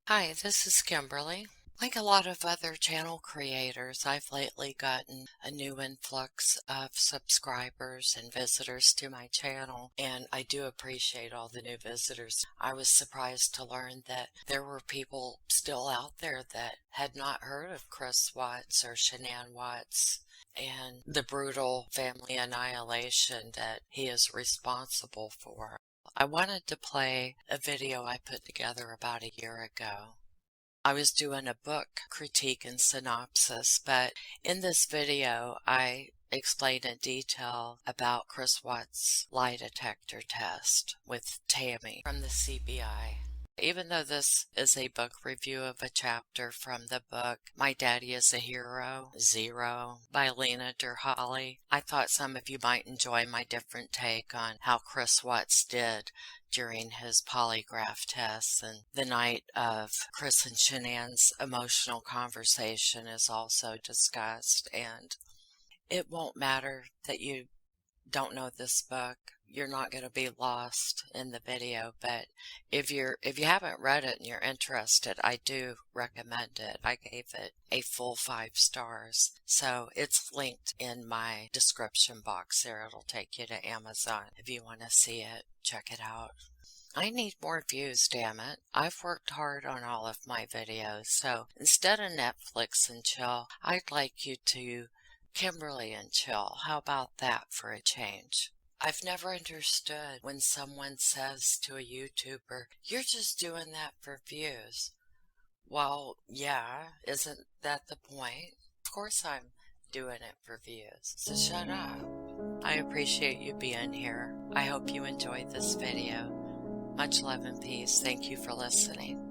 Hi, this is Kimberly. Like a lot of other channel creators, I've lately gotten a new influx of subscribers and visitors to my channel, and I do appreciate all the new visitors. I was surprised to learn that there were people still out there that had not heard of Chris Watts or Shanann Watts and the brutal family annihilation that he is responsible for. I wanted to play a video I put together about a year ago. I was doing a book critique and synopsis, but in this video I explain in detail about Chris Watts' lie detector test with Tammy from the CBI. Even though this is a book review of a chapter from the book My Daddy is a Hero, Zero by Lena Derhally, I thought some of you might enjoy my different take on how Chris Watts did during his polygraph tests, and the night of Chris and Shanann's emotional conversation is also discussed. And it won't matter that you don't know this book. You're not going to be lost in the video, but if you haven't read it and you're interested, I do recommend it. I gave it a full 5 stars. So it's linked in my description box there. It'll take you to Amazon if you want to see it. Check it out. I need more views, damn it. I've worked hard on all of my videos, so instead of Netflix and chill, I'd like you to Kimberley and chill. How about that for a change? I've never understood when someone says to a YouTuber, "You're just doing that for views." Well, yeah, isn't that the point? Of course I'm doing it for views, so shut up. I appreciate you being here. I hope you enjoyed this video. Much love and peace. Thank you for listening.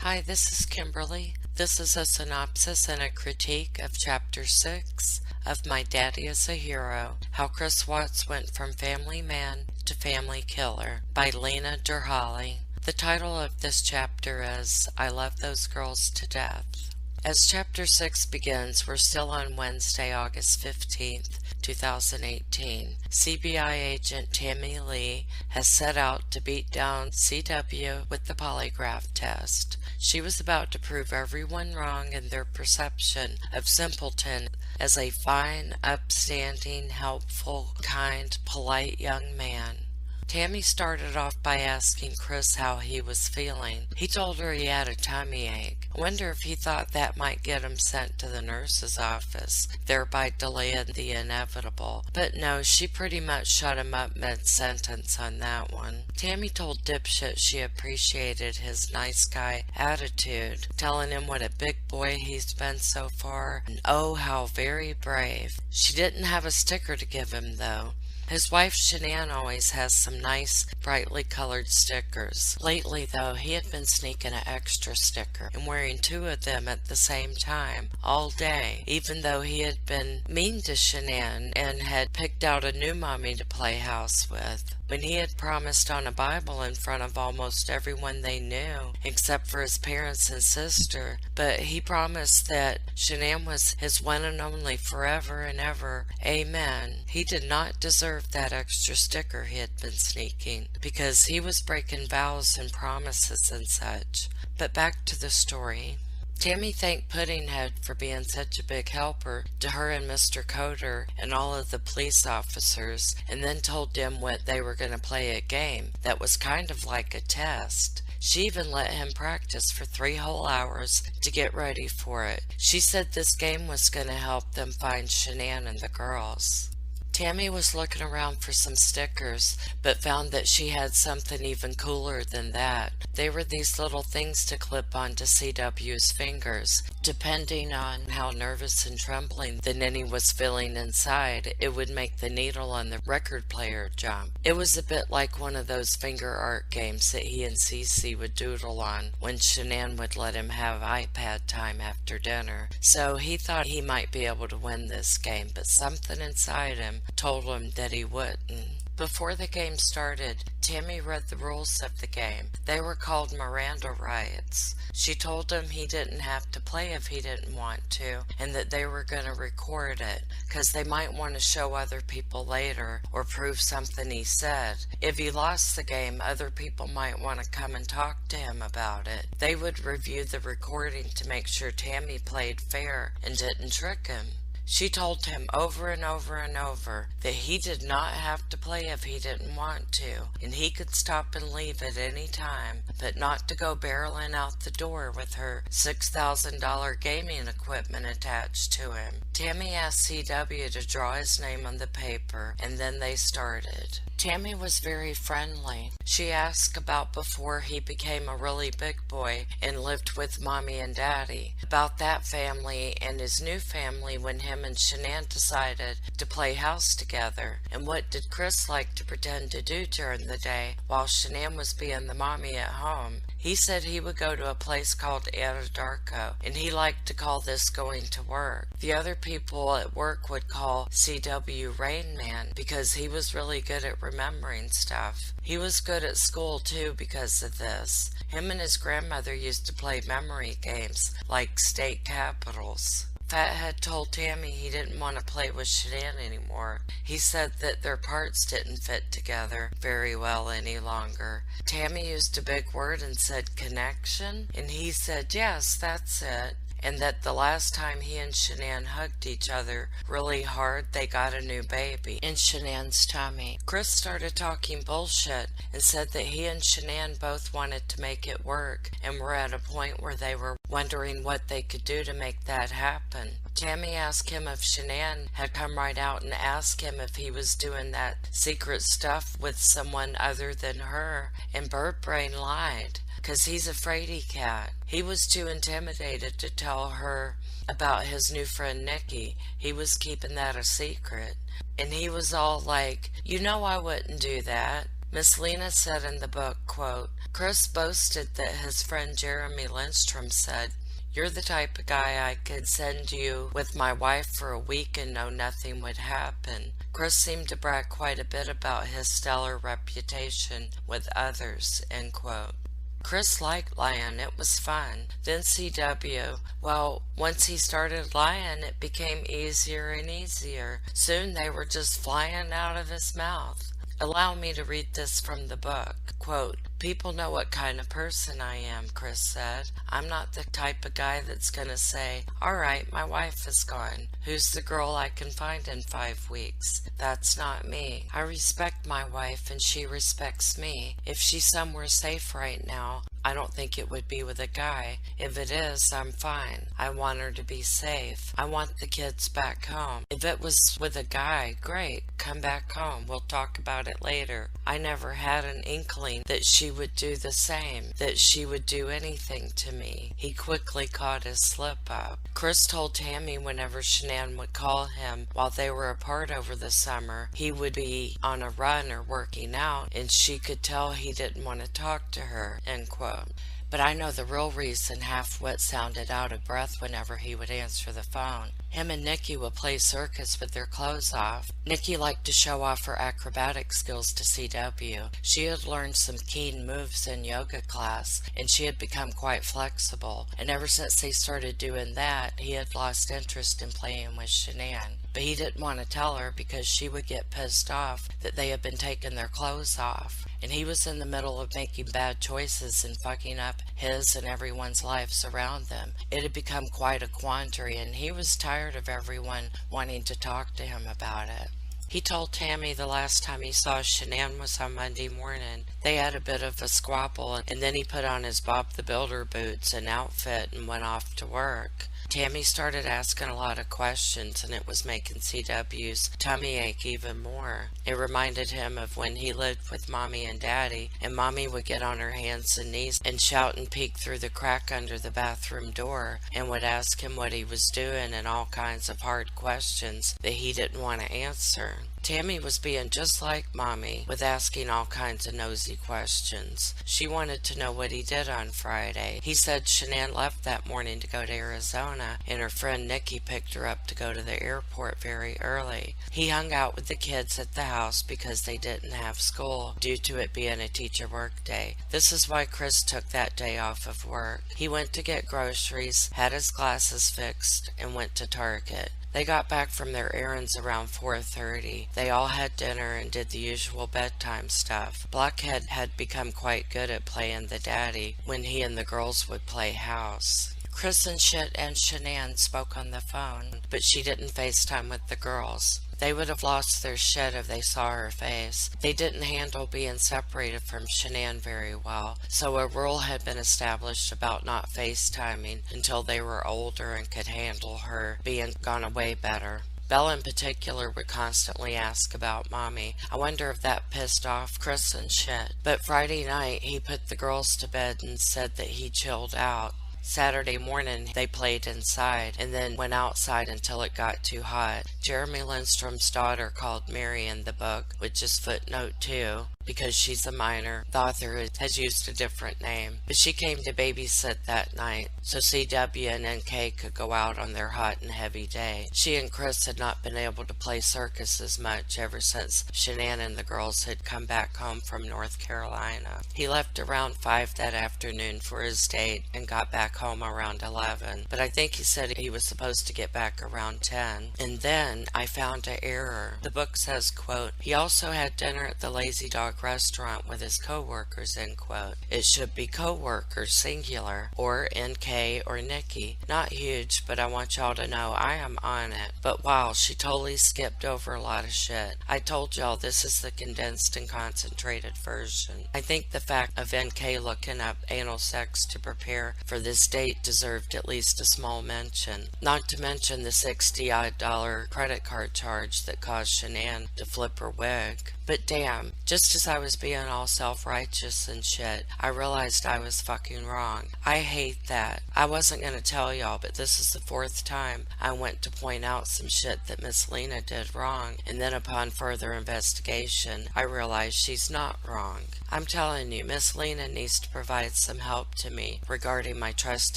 Hi, this is Kimberly. This is a synopsis and a critique of Chapter 6 of My Daddy is a Hero, How Chris Watts Went from Family Man to Family Killer by Lena Derhally. The title of this chapter is I Love Those Girls to Death. As Chapter 6 begins, we're still on Wednesday, August 15th, 2018. CBI agent Tammy Lee has set out to beat down CW with the polygraph test. She was about to prove everyone wrong in their perception of Simpleton as a fine, upstanding, helpful, kind, polite young man. Tammy started off by asking Chris how he was feeling. He told her he had a tummy ache. I wonder if he thought that might get him sent to the nurse's office, thereby delaying the inevitable. But no, she pretty much shut him up mid-sentence on that one. Tammy told Dipshit she appreciated his nice guy attitude, telling him what a big boy he's been so far, and oh, how very brave. She didn't have a sticker to give him, though. His wife Shanann always has some nice, brightly colored stickers. Lately, though, he had been sneaking an extra sticker and wearing 2 of them at the same time, all day, even though he had been mean to Shanann and had picked out a new mommy to play house with. When he had promised on a Bible in front of almost everyone they knew, except for his parents and sister, but he promised that Shanann was his one and only forever and ever. Amen. He did not deserve that extra sticker he had been sneaking, because he was breaking vows and promises and such. But back to the story. Tammy thanked Puddinghead for being such a big helper to her and Mr. Coder and all of the police officers, and then told them what they were going to play a game that was kind of like a test. She even let him practice for 3 whole hours to get ready for it. She said this game was going to help them find Shanann and the girls. Tammy was looking around for some stickers, but found that she had something even cooler than that. They were these little things to clip onto CW's fingers. Depending on how nervous and trembling the ninny was feeling inside, it would make the needle on the record player jump. It was a bit like one of those finger art games that he and Cece would doodle on when Shanann would let him have iPad time after dinner. So he thought he might be able to win this game, but something inside him told him that he wouldn't. Before the game started, Tammy read the rules of the game. They were called Miranda rights. She told him he didn't have to play if he didn't want to, and that they were going to record it, because they might want to show other people later or prove something he said. If he lost the game, other people might want to come and talk to him about it. They would review the recording to make sure Tammy played fair and didn't trick him. She told him over and over and over that he did not have to play if he didn't want to, and he could stop and leave at any time, but not to go barreling out the door with her $6,000 gaming equipment attached to him. Tammy asked CW to draw his name on the paper, and then they started. Tammy was very friendly. She asked about before he became a really big boy and lived with Mommy and Daddy, about that family and his new family when him and Shanann decided to play house together, and what did Chris like to pretend to do during the day while Shanann was being the mommy at home. He said he would go to a place called Anadarko, and he liked to call this going to work. The other people at work would call CW Rain Man because he was really good at remembering stuff. He was good at school too because of this. Him and his grandmother used to play memory games like state capitals. Fathead told Tammy he didn't want to play with Shanann anymore. He said that their parts didn't fit together very well any longer. Tammy used a big word and said connection, and he said yes, that's it. And that the last time he and Shanann hugged each other really hard, they got a new baby in Shanann's tummy. Chris started talking bullshit and said that he and Shanann both wanted to make it work and were at a point where they were wondering what they could do to make that happen. Tammy asked him if Shanann had come right out and asked him if he was doing that secret stuff with someone other than her, and Bird Brain lied, 'cause he's a fraidy cat. He was too intimidated to tell her about his new friend Nikki. He was keeping that a secret. And he was all like, you know I wouldn't do that. Miss Lena said in the book, quote, Chris boasted that his friend Jeremy Lindstrom said, you're the type of guy I could send you with my wife for a week and know nothing would happen. Chris seemed to brag quite a bit about his stellar reputation with others, end quote. Chris liked lying, it was fun. Then CW, well, once he started lying, it became easier and easier. Soon they were just flying out of his mouth. Allow me to read this from the book. Quote, people know what kind of person I am, Chris said. I'm not the type of guy that's gonna say, all right, my wife is gone. Who's the girl I can find in 5 weeks? That's not me. I respect my wife and she respects me. If she's somewhere safe right now, I don't think it would be with a guy. If it is, I'm fine. I want her to be safe. I want the kids back home. If it was with a guy, great. Come back home. We'll talk about it later. I never had an inkling that she would do the same, that she would do anything to me. He quickly caught his slip up. Chris told Tammy whenever Shanann would call him while they were apart over the summer, he would be on a run or working out, and she could tell he didn't want to talk to her, end quote. But I know the real reason Half-Wit sounded out of breath whenever he would answer the phone. Him and Nikki would play circus with their clothes off. Nikki liked to show off her acrobatic skills to CW. She had learned some keen moves in yoga class, and she had become quite flexible. And ever since they started doing that, he had lost interest in playing with Shanann. But he didn't want to tell her because she would get pissed off that they had been taking their clothes off. And he was in the middle of making bad choices and fucking up his and everyone's lives around them. It had become quite a quandary, and he was tired of everyone wanting to talk to him about it. He told Tammy the last time he saw Shanann was on Monday morning. They had a bit of a squabble, and then he put on his Bob the Builder boots and outfit and went off to work. Tammy started asking a lot of questions, and it was making CW's tummy ache even more. It reminded him of when he lived with Mommy and Daddy, and Mommy would get on her hands and knees and shout and peek through the crack under the bathroom door, and would ask him what he was doing and all kinds of hard questions that he didn't want to answer. Tammy was being just like Mommy, with asking all kinds of nosy questions. She wanted to know what he did on Friday. He said Shanann left that morning to go to Arizona, and her friend Nikki picked her up to go to the airport very early. He hung out with the kids at the house because they didn't have school, due to it being a teacher work day. This is why Chris took that day off of work. He went to get groceries, had his glasses fixed, and went to Target. They got back from their errands around 4:30. They all had dinner and did the usual bedtime stuff. Blockhead had become quite good at playing the daddy when he and the girls would play house. Chris and Shanann spoke on the phone, but she didn't FaceTime with the girls. They would have lost their shit if they saw her face. They didn't handle being separated from Shanann very well, so a rule had been established about not FaceTiming until they were older and could handle her being gone away better. Belle in particular would constantly ask about Mommy. I wonder if that pissed off Chris and shit. But Friday night, he put the girls to bed and said that he chilled out. Saturday morning, they played inside and then went outside until it got too hot. Jeremy Lindstrom's daughter called Mary in the book, which is footnote 2, because she's a minor. The author has used a different name. But she came to babysit that night, so CW and NK could go out on their hot and heavy day. She and Chris had not been able to play circus as much ever since Shanann and the girls had come back home from North Carolina. He left around 5 that afternoon for his date and got back home around 11, but I think he said he was supposed to get back around 10. And then I found an error. The book says, quote, he also had dinner at the Lazy Dog restaurant with his co-workers, end quote. It should be co-workers, singular, or NK or Nikki. Not huge, but I want y'all to know I am on it. But wow, she totally skipped over a lot of shit. I told y'all this is the condensed and concentrated version. I think the fact of NK looking up anal sex to prepare for this date deserved at least a small mention. Not to mention the $60-odd credit card charge that caused Shanann to flip her wig. But damn, just as I was being all self-righteous and shit, I realized I was fucking wrong. I hate that. I wasn't gonna tell y'all, but this is the 4th time I went to point out some shit that Miss Lena did wrong, and then upon further investigation, I realized she's not wrong. I'm telling you, Miss Lena needs to provide some help to me regarding my trust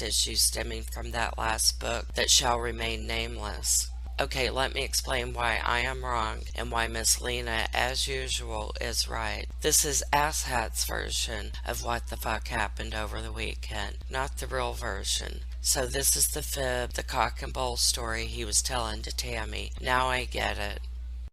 issues stemming from that last book that shall remain nameless. Okay, let me explain why I am wrong and why Miss Lena, as usual, is right. This is Asshat's version of what the fuck happened over the weekend, not the real version. So this is the fib, the cock and bull story he was telling to Tammy. Now I get it.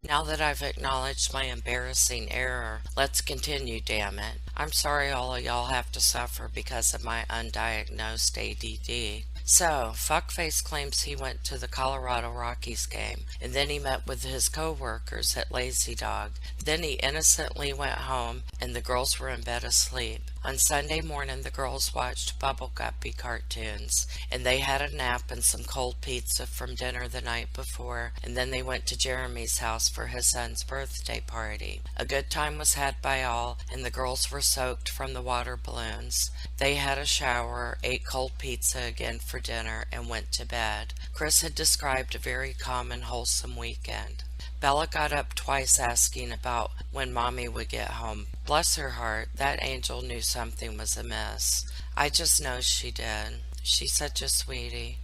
Now that I've acknowledged my embarrassing error, let's continue, damn it. I'm sorry all of y'all have to suffer because of my undiagnosed ADD. So, Fuckface claims he went to the Colorado Rockies game, and then he met with his co-workers at Lazy Dog. Then he innocently went home, and the girls were in bed asleep. On Sunday morning, the girls watched Bubble Guppy cartoons, and they had a nap and some cold pizza from dinner the night before, and then they went to Jeremy's house for his son's birthday party. A good time was had by all, and the girls were soaked from the water balloons. They had a shower, ate cold pizza again for dinner, and went to bed. Chris had described a very calm and wholesome weekend. Bella got up twice asking about when Mommy would get home. Bless her heart, that angel knew something was amiss. I just know she did. She's such a sweetie.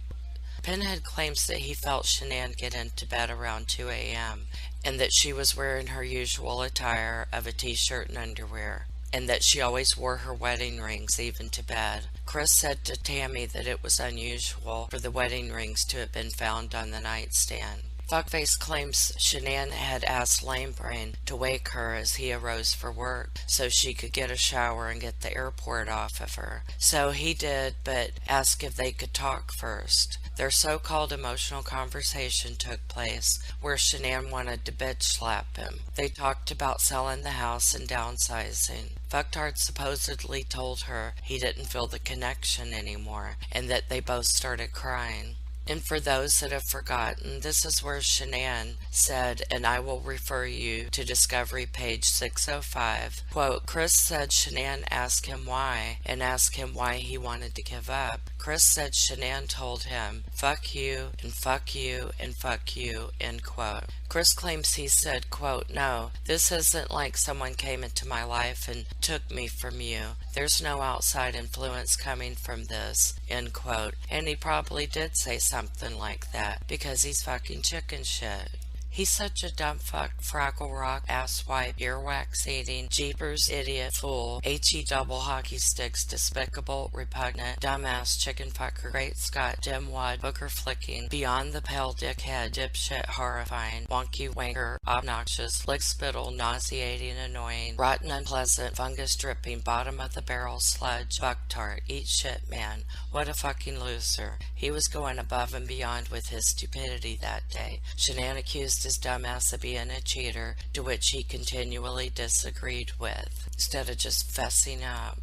Pinhead claims that he felt Shanann get into bed around 2 a.m. and that she was wearing her usual attire of a t-shirt and underwear, and that she always wore her wedding rings even to bed. Chris said to Tammy that it was unusual for the wedding rings to have been found on the nightstand. Fuckface claims Shanann had asked Lamebrain to wake her as he arose for work so she could get a shower and get the airport off of her. So he did, but asked if they could talk first. Their so-called emotional conversation took place where Shanann wanted to bitch slap him. They talked about selling the house and downsizing. Fucktard supposedly told her he didn't feel the connection anymore and that they both started crying. And for those that have forgotten, this is where Shanann said, and I will refer you to Discovery page 605, quote, Chris said Shanann asked him why, and asked him why he wanted to give up. Chris said Shanann told him, fuck you, and fuck you, and fuck you, end quote. Chris claims he said, quote, no, this isn't like someone came into my life and took me from you. There's no outside influence coming from this, end quote. And he probably did say something like that because he's fucking chicken shit. He's such a dumb fuck, Fraggle Rock, asswipe, earwax eating, jeepers, idiot, fool, HE double hockey sticks, despicable, repugnant, dumbass, chicken fucker, great Scott, dimwad, booger flicking, beyond the pale dickhead, dipshit, horrifying, wonky wanker, obnoxious, lick spittle, nauseating, annoying, rotten, unpleasant, fungus dripping, bottom of the barrel sludge, fucktard, eat shit, man. What a fucking loser. He was going above and beyond with his stupidity that day. Shanann accused his dumbass of being a cheater, to which he continually disagreed with, instead of just fessing up.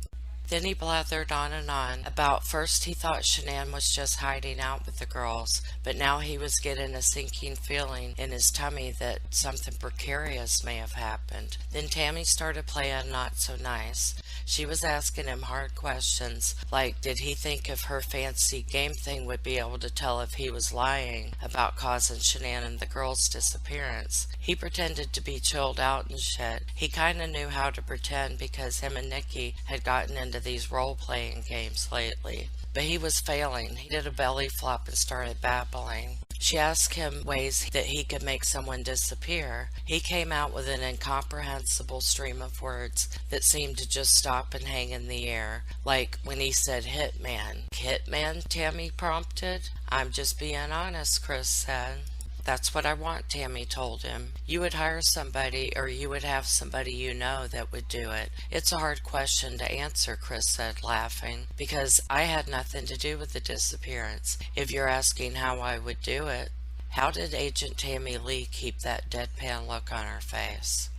Then he blathered on and on about first he thought Shanann was just hiding out with the girls, but now he was getting a sinking feeling in his tummy that something precarious may have happened. Then Tammy started playing not so nice. She was asking him hard questions, like did he think if her fancy game thing would be able to tell if he was lying about causing Shanann and the girls' disappearance. He pretended to be chilled out and shit. He kinda knew how to pretend because him and Nikki had gotten into these role-playing games lately. But he was failing. He did a belly flop and started babbling. She asked him ways that he could make someone disappear. He came out with an incomprehensible stream of words that seemed to just stop and hang in the air, like when he said hitman. Hitman, Tammy prompted. I'm just being honest, Chris said. That's what I want, Tammy told him. You would hire somebody, or you would have somebody you know that would do it. It's a hard question to answer, Chris said, laughing, because I had nothing to do with the disappearance. If you're asking how I would do it, how did Agent Tammy Lee keep that deadpan look on her face?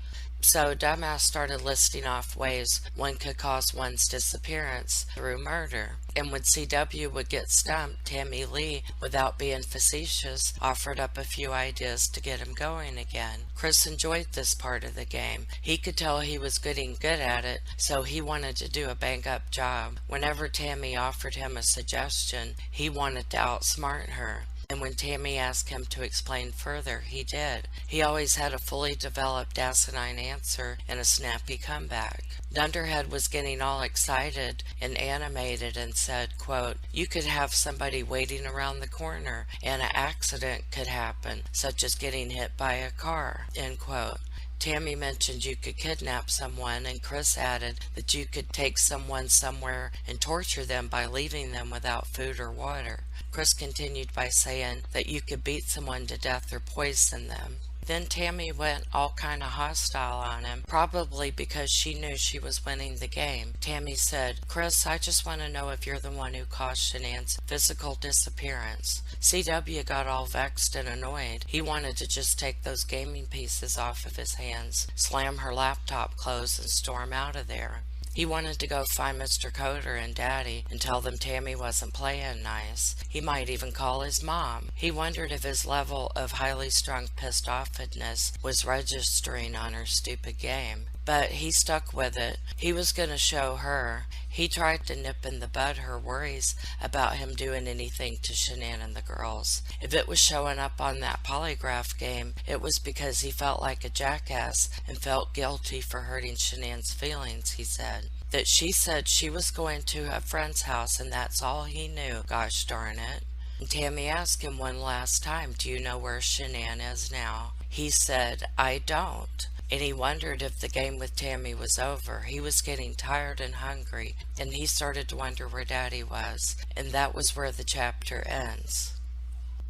So Dumbass started listing off ways one could cause one's disappearance through murder. And when CW would get stumped, Tammy Lee, without being facetious, offered up a few ideas to get him going again. Chris enjoyed this part of the game. He could tell he was getting good at it, so he wanted to do a bang-up job. Whenever Tammy offered him a suggestion, he wanted to outsmart her. And when Tammy asked him to explain further, he did. He always had a fully developed asinine answer and a snappy comeback. Dunderhead was getting all excited and animated and said, quote, you could have somebody waiting around the corner and an accident could happen, such as getting hit by a car, end quote. Tammy mentioned you could kidnap someone, and Chris added that you could take someone somewhere and torture them by leaving them without food or water. Chris continued by saying that you could beat someone to death or poison them. Then Tammy went all kind of hostile on him, probably because she knew she was winning the game. Tammy said, Chris, I just want to know if you're the one who caused Shanann's physical disappearance. CW got all vexed and annoyed. He wanted to just take those gaming pieces off of his hands, slam her laptop closed, and storm out of there. He wanted to go find Mr. Coder and Daddy and tell them Tammy wasn't playing nice. He might even call his mom. He wondered if his level of highly strung pissed offedness was registering on her stupid game. But he stuck with it. He was going to show her. He tried to nip in the bud her worries about him doing anything to Shanann and the girls. If it was showing up on that polygraph game, it was because he felt like a jackass and felt guilty for hurting Shanann's feelings, he said. That she said she was going to a friend's house and that's all he knew, gosh darn it. And Tammy asked him one last time, do you know where Shanann is now? He said, I don't. And he wondered if the game with Tammy was over. He was getting tired and hungry, and he started to wonder where Daddy was. And that was where the chapter ends.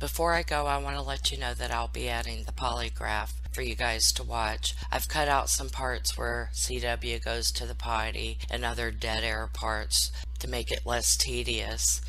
Before I go, I want to let you know that I'll be adding the polygraph for you guys to watch. I've cut out some parts where CW goes to the potty and other dead air parts to make it less tedious.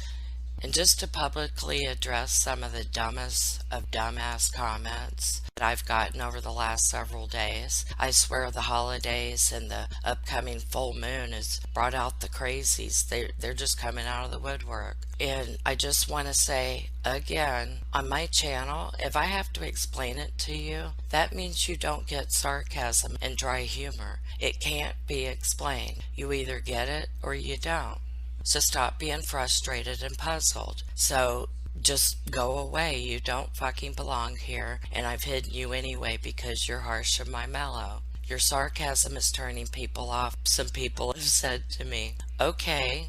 And just to publicly address some of the dumbest of dumbass comments that I've gotten over the last several days, I swear the holidays and the upcoming full moon has brought out the crazies. They're just coming out of the woodwork. And I just want to say again, on my channel, if I have to explain it to you, that means you don't get sarcasm and dry humor. It can't be explained. You either get it or you don't. So stop being frustrated and puzzled. So just go away. You don't fucking belong here. And I've hidden you anyway because you're harsh and my mellow. Your sarcasm is turning people off. Some people have said to me, okay,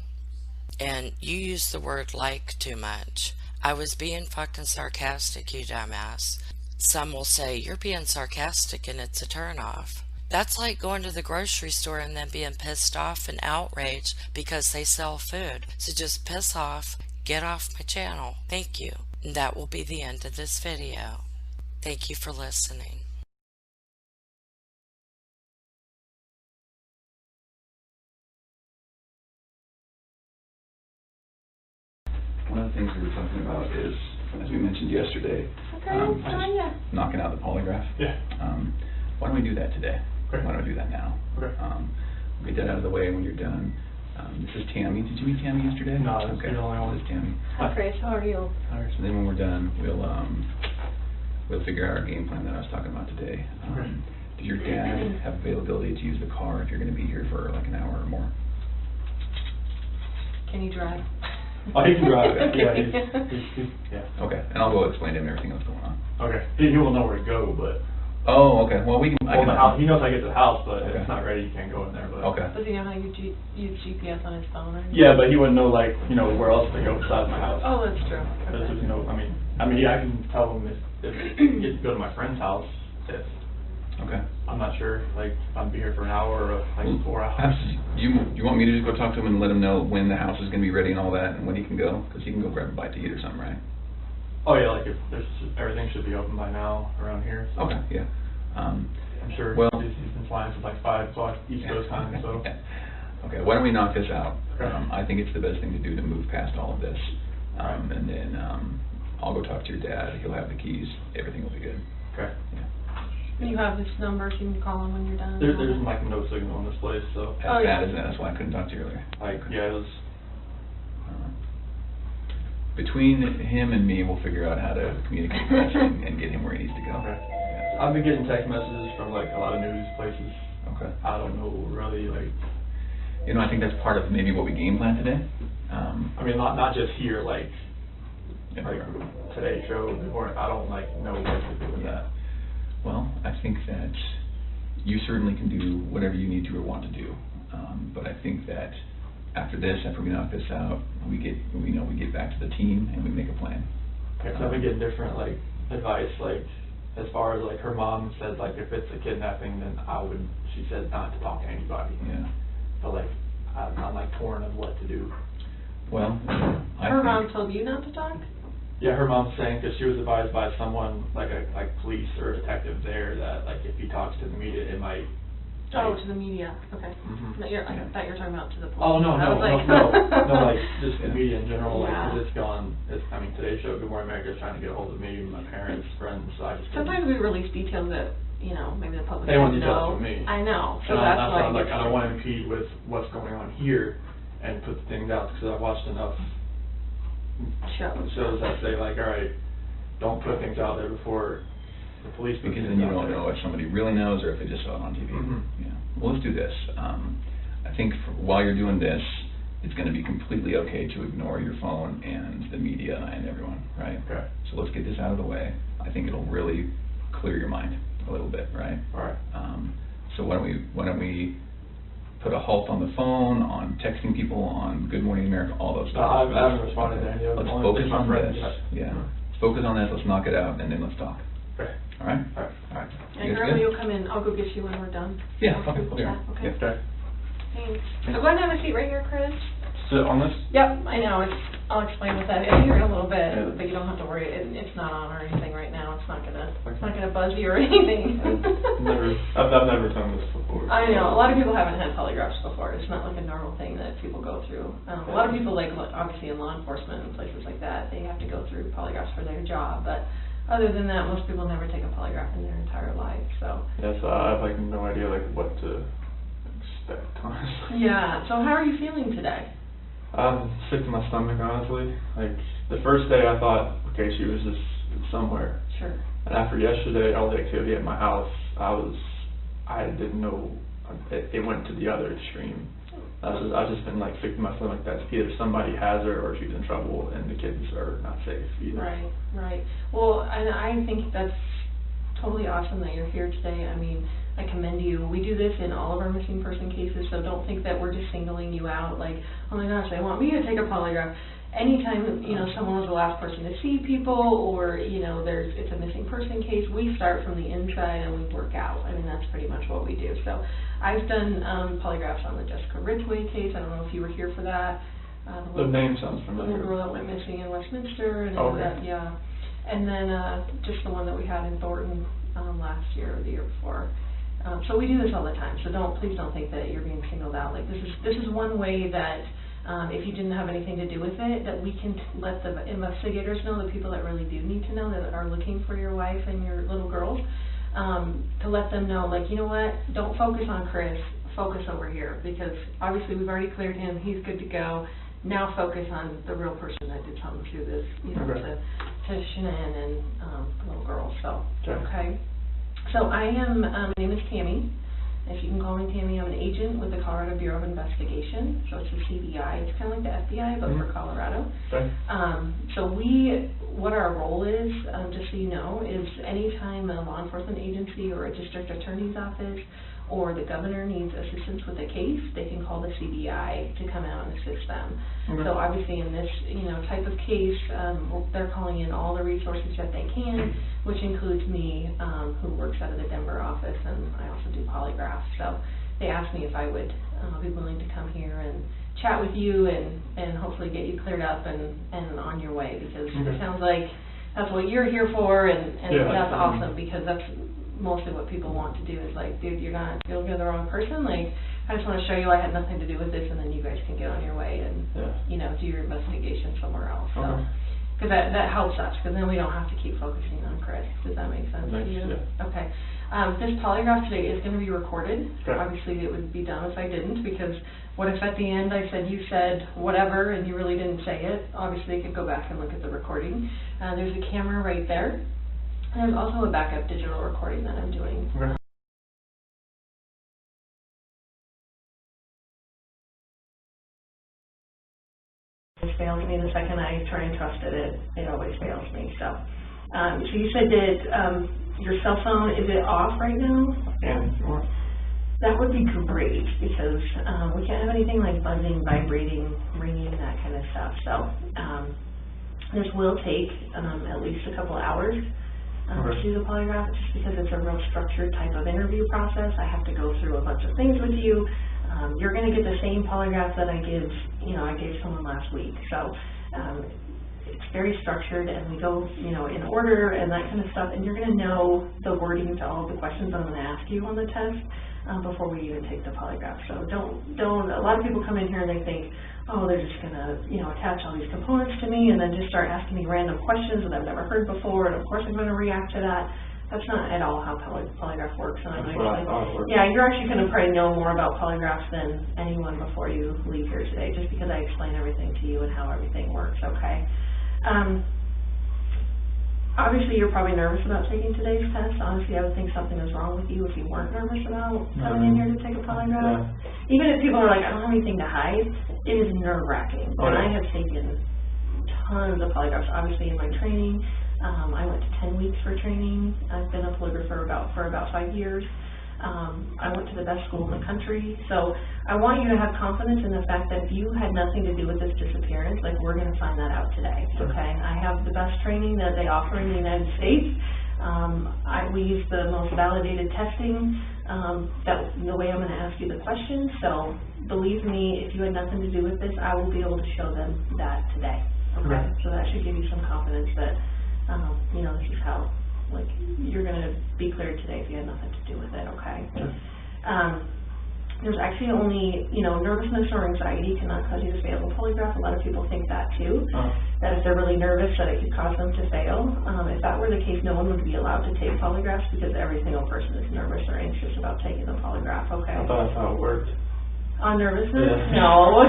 and you use the word like too much. I was being fucking sarcastic, you dumbass. Some will say, you're being sarcastic and it's a turnoff. That's like going to the grocery store and then being pissed off and outraged because they sell food. So just piss off, get off my channel. Thank you. And that will be the end of this video. Thank you for listening. One of the things we were talking about is, as we mentioned yesterday, knocking out the polygraph. Yeah. Why don't we do that today? Okay. Why don't we do that now? Okay. We'll get that out of the way when you're done. This is Tammy. Did you meet Tammy yesterday? No, this okay. is the only one. This is Tammy. Hi, Chris. How are you? All right. So then when we're done, we'll figure out our game plan that I was talking about today. Okay. Does your dad have availability to use the car if you're going to be here for like an hour or more? Can you drive? Oh, he can drive. Yeah, he's yeah. Okay. And I'll go explain to him everything that's going on. Okay. He will know where to go, but. Oh, okay. Well, we can. Well, the house. He knows how to get to the house, but okay. if it's not ready, he can't go in there. But. Okay. Does he know how you use GPS on his phone? Or Yeah, but he wouldn't know where else to go besides my house. Oh, that's true. That's Okay. just, I mean, yeah, I can tell him if he gets to go to my friend's house. If Okay. I'm not sure, like, if I'd be here for an hour or like 4 hours. You want me to just go talk to him and let him know when the house is going to be ready and all that, and when he can go? Because he can go grab a bite to eat or something, right? Oh yeah, like if everything should be open by now around here. So. Okay, yeah. I'm sure well, he's been flying since like 5 o'clock East Coast time, so. Okay, why don't we knock this out? Okay. I think it's the best thing to do to move past all of this. And then I'll go talk to your dad. He'll have the keys. Everything will be good. Okay. Yeah. You have this number, so you can call him when you're done. There's like no signal in this place, so. As bad as that, that's why I couldn't talk to you earlier. Like, yeah, it was. Between him and me, we'll figure out how to communicate with him and get him where he needs to go. Okay. Yeah. I've been getting text messages from like a lot of news places. Okay. I don't know really like. You know, I think that's part of maybe what we game plan today. I mean, not just here, like Yeah. Today Show, or I don't like know what to do with that. Well, I think that you certainly can do whatever you need to or want to do. But I think that after we knock this out, we get back to the team and we make a plan. Okay, so I've been getting different like advice, like as far as like her mom said, like if it's a kidnapping, then she said not to talk to anybody. Yeah. But like I'm like torn of what to do. Well, Her mom told you not to talk? Yeah, her mom's saying, because she was advised by someone, like police or a detective there, that like if he talks to the media, it might. Oh, to the media. Okay. Mm-hmm. I thought you were talking about to the police. Oh no, I was like like just the media in general, like Yeah. 'cause it's gone. Today's Show, Good Morning America is trying to get a hold of me, my parents, friends. So I just sometimes we release details that maybe the public they want doesn't details know. from me. I know. So and that's why why I'm like I don't want to impede with what's going on here and put the things out, because I've watched enough shows that say like, all right, don't put things out there before the police. Because then you don't know if somebody really knows or if they just saw it on TV. Mm-hmm. Yeah. Well, let's do this. I think while you're doing this, it's going to be completely okay to ignore your phone and the media and everyone, right? Okay. So let's get this out of the way. I think it'll really clear your mind a little bit, right? All right. So why don't we put a halt on the phone, on texting people, on Good Morning America, all those stuff. I haven't responded to any of them. Let's focus on this. Yeah. Let's focus on this. Let's knock it out, and then let's talk. Okay. All right? All right. All right. And girl, you'll come in. I'll go get you when we're done. Yeah, okay. Yeah, okay. Okay. Thanks. So go ahead and have a seat right here, Chris. sit on this? Yep, I know, I'll explain with that in here in a little bit, but you don't have to worry, it's not on or anything right now, it's not gonna buzz you or anything. I've never done this before. I know, a lot of people haven't had polygraphs before, it's not like a normal thing that people go through. A lot of people, like, obviously in law enforcement and places like that, they have to go through polygraphs for their job, but other than that, most people never take a polygraph in their entire life, so. Yeah, so I have, like, no idea, like, what to expect, honestly. Yeah, so how are you feeling today? I'm sick to my stomach, honestly. Like, the first day I thought, okay, she was just somewhere. Sure. And after yesterday, all the activity at my house, I didn't know, it went to the other extreme. I've just been, like, sick to my stomach that either somebody has her or she's in trouble and the kids are not safe either. Right, right. Well, and I think that's totally awesome that you're here today. I mean, I commend you. We do this in all of our missing person cases, so don't think that we're just singling you out, like, oh my gosh, they want me to take a polygraph. Anytime, you know, someone was the last person to see people, or, you know, it's a missing person case, we start from the inside and we work out. I mean, that's pretty much what we do. So I've done polygraphs on the Jessica Ridgway case. I don't know if you were here for that. The name sounds The familiar. little girl that went missing in Westminster and all that, yeah. And then just the one that we had in Thornton last year or the year before. So we do this all the time. So please don't think that you're being singled out. Like, this is one way that if you didn't have anything to do with it, that we can let the investigators know, the people that really do need to know, that are looking for your wife and your little girls, to let them know, like, you know what, don't focus on Chris, focus over here, because obviously we've already cleared him, he's good to go. Now focus on the real person that did something to this, you know, to Shanann and the little girl. So, okay. So I am, my name is Tammy. If you can call me Tammy, I'm an agent with the Colorado Bureau of Investigation. So it's the CBI. It's kind of like the FBI, but for Colorado. Okay. So what our role is, just so you know, is anytime a law enforcement agency or a district attorney's office or the governor needs assistance with a case, they can call the CBI to come out and assist them. Okay. So obviously in this, you know, type of case, they're calling in all the resources that they can, which includes me, who works out of the Denver office, and I also do polygraphs. So they asked me if I would be willing to come here and chat with you and hopefully get you cleared up and on your way, because it sounds like that's what you're here for, and that's awesome, because that's mostly what people want to do is like, dude, you're the wrong person. Like, I just want to show you I had nothing to do with this, and then you guys can get on your way and, you know, do your investigation somewhere else. So, because that helps us, because then we don't have to keep focusing on Chris. Does that make sense to you? Yeah. Okay. This polygraph today is going to be recorded. Okay. Obviously, it would be dumb if I didn't, because what if at the end I said you said whatever and you really didn't say it? Obviously, they could go back and look at the recording. There's a camera right there. And there's also a backup digital recording that I'm doing. Okay. It fails me the second I try and trust it always fails me. So, so you said that your cell phone, is it off right now? Yeah. That would be great, because we can't have anything like buzzing, vibrating, ringing, that kind of stuff. So this will take at least a couple hours. To do the polygraph, just because it's a real structured type of interview process. I have to go through a bunch of things with you. You're going to get the same polygraph that I gave someone last week. So it's very structured, and we go, you know, in order and that kind of stuff. And you're going to know the wording to all of the questions I'm going to ask you on the test before we even take the polygraph. So don't. A lot of people come in here and they think, oh, they're just going to, you know, attach all these components to me and then just start asking me random questions that I've never heard before, and of course I'm going to react to that. That's not at all how polygraph works. And yeah, you're actually going to probably know more about polygraphs than anyone before you leave here today, just because I explain everything to you and how everything works, okay? Obviously, you're probably nervous about taking today's test. Honestly, I would think something is wrong with you if you weren't nervous about coming in here to take a polygraph. Yeah. Even if people are like, I don't have anything to hide, it is nerve-wracking. And I have taken tons of polygraphs, obviously, in my training. I went to 10 weeks for training. I've been a polygrapher for about 5 years. I went to the best school in the country. So I want you to have confidence in the fact that if you had nothing to do with this disappearance, like, we're going to find that out today, okay? I have the best training that they offer in the United States. We use the most validated testing that the way I'm going to ask you the questions. So believe me, if you had nothing to do with this, I will be able to show them that today. Okay? So that should give you some confidence that, you know, this is how, like, you're going to be cleared today if you had nothing to do with it, okay? There's actually only, you know, nervousness or anxiety cannot cause you to fail a polygraph. A lot of people think that too, that if they're really nervous that it could cause them to fail. If that were the case, no one would be allowed to take polygraphs because every single person is nervous or anxious about taking the polygraph, okay? I thought that's how it worked. On nervousness? Yeah. No.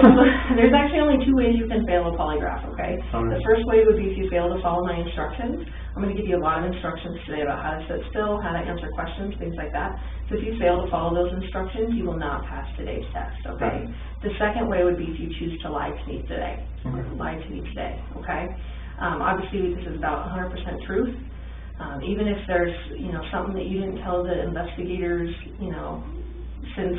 There's actually only 2 ways you can fail a polygraph, okay? The first way would be if you fail to follow my instructions. I'm going to give you a lot of instructions today about how to sit still, how to answer questions, things like that. So if you fail to follow those instructions, you will not pass today's test, okay? The second way would be if you choose to lie to me today. Lie to me today, okay? Obviously, this is about 100% truth. Even if there's, you know, something that you didn't tell the investigators, you know, since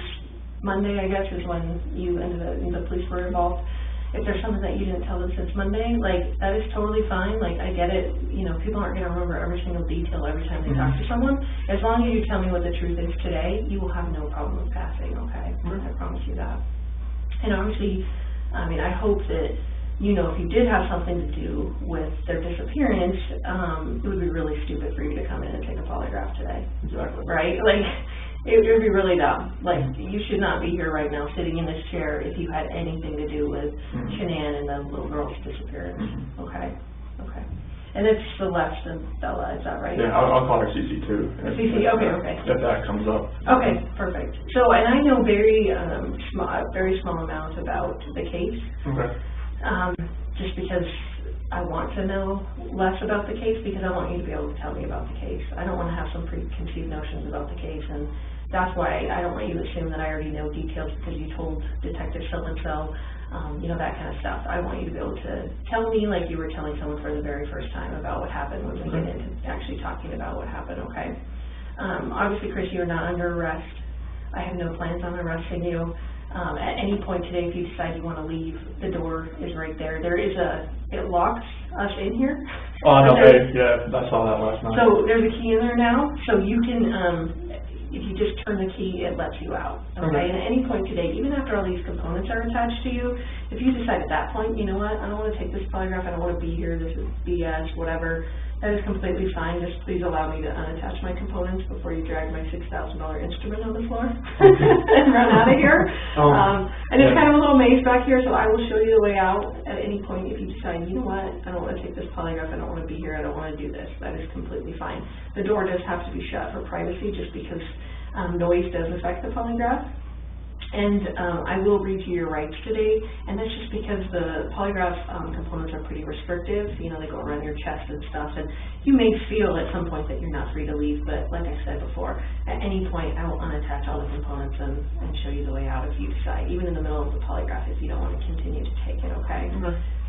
Monday, I guess, is when you ended up, the police were involved. If there's something that you didn't tell them since Monday, like, that is totally fine. Like, I get it. You know, people aren't going to remember every single detail every time they talk to someone. As long as you tell me what the truth is today, you will have no problem with passing, okay? I promise you that. And obviously, I mean, I hope that, you know, if you did have something to do with their disappearance, it would be really stupid for you to come in and take a polygraph today. Exactly. Right? Like, it would be really dumb. Like, you should not be here right now sitting in this chair if you had anything to do with Shanann and the little girl's disappearance. Okay? Okay. And it's Celeste and Bella, is that right? Yeah, I'll call her CC too. CC, okay. If that comes up. Okay, perfect. So, and I know very small amount about the case. Okay. Just because I want to know less about the case, because I want you to be able to tell me about the case. I don't want to have some preconceived notions about the case, and that's why I don't want you to assume that I already know details because you told Detective so-and-so, you know, that kind of stuff. I want you to be able to tell me like you were telling someone for the very first time about what happened when we get into actually talking about what happened, okay? Obviously, Chris, you are not under arrest. I have no plans on arresting you. At any point today, if you decide you want to leave, the door is right there. It locks us in here. Oh, no, yeah, I saw that last night. So there's a key in there now, so you can, if you just turn the key, it lets you out, okay? And at any point today, even after all these components are attached to you, if you decide at that point, you know what, I don't want to take this polygraph, I don't want to be here, this is BS, whatever, that is completely fine. Just please allow me to unattach my components before you drag my $6,000 instrument on the floor and run out of here. And it's kind of a little maze back here, so I will show you the way out at any point if you decide, you know what, I don't want to take this polygraph, I don't want to be here, I don't want to do this. That is completely fine. The door does have to be shut for privacy just because noise does affect the polygraph. And I will read you your rights today, and that's just because the polygraph components are pretty restrictive. You know, they go around your chest and stuff, and you may feel at some point that you're not free to leave, but like I said before, at any point I will unattach all the components and show you the way out if you decide, even in the middle of the polygraph if you don't want to continue to take it, okay?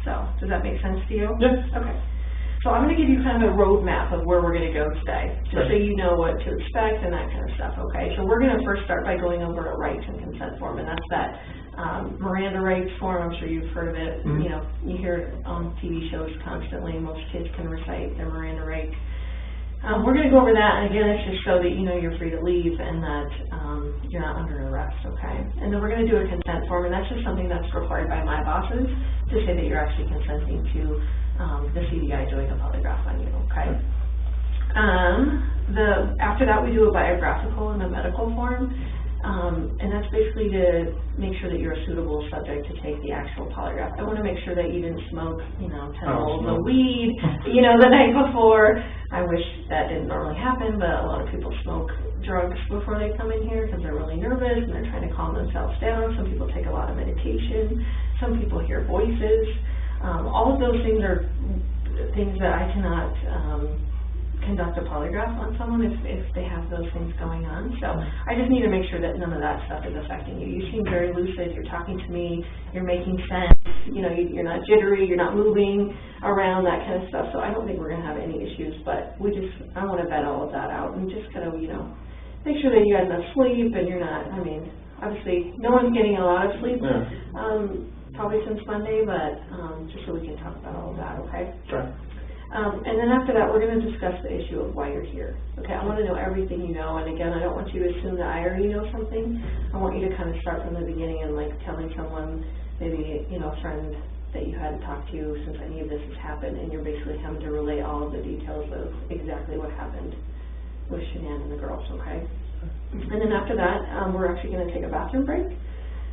So, does that make sense to you? Yes. Okay. So I'm going to give you kind of a roadmap of where we're going to go today, just so you know what to expect and that kind of stuff, okay? So we're going to first start by going over a rights and consent form, and that's that Miranda rights form. I'm sure you've heard of it. You know, you hear it on TV shows constantly. Most kids can recite their Miranda rights. We're going to go over that, and again, it's just so that you know you're free to leave and that you're not under arrest, okay? And then we're going to do a consent form, and that's just something that's required by my bosses to say that you're actually consenting to the CDI doing a polygraph on you, okay? After that, we do a biographical and a medical form, and that's basically to make sure that you're a suitable subject to take the actual polygraph. I want to make sure that you didn't smoke, you know, 10 bowls of weed, you know, the night before. I wish that didn't normally happen, but a lot of people smoke drugs before they come in here because they're really nervous and they're trying to calm themselves down. Some people take a lot of medication. Some people hear voices. All of those things are things that I cannot conduct a polygraph on someone if they have those things going on. So I just need to make sure that none of that stuff is affecting you. You seem very lucid, you're talking to me, you're making sense, you know, you're not jittery, you're not moving around, that kind of stuff. So I don't think we're going to have any issues, but I want to vet all of that out and just kind of, you know, make sure that you had enough sleep and you're not, I mean, obviously no one's getting a lot of sleep. Probably since Monday, but just so we can talk about all of that, okay? Sure. And then after that, we're going to discuss the issue of why you're here. Okay, I want to know everything you know, and again, I don't want you to assume that I already know something. I want you to kind of start from the beginning and like telling someone, maybe, you know, a friend that you hadn't talked to since any of this has happened, and you're basically having to relay all of the details of exactly what happened with Shanann and the girls, okay? And then after that, we're actually going to take a bathroom break.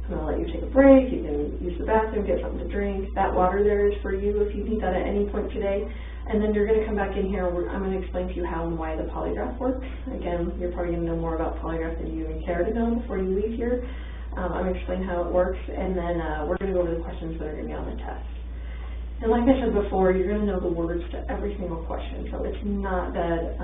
I'm going to let you take a break. You can use the bathroom, get something to drink. That water there is for you if you need that at any point today. And then you're going to come back in here. I'm going to explain to you how and why the polygraph works. Again, you're probably going to know more about polygraph than you even care to know before you leave here. I'm going to explain how it works, and then we're going to go over the questions that are going to be on the test. And like I said before, you're going to know the words to every single question. So it's not that,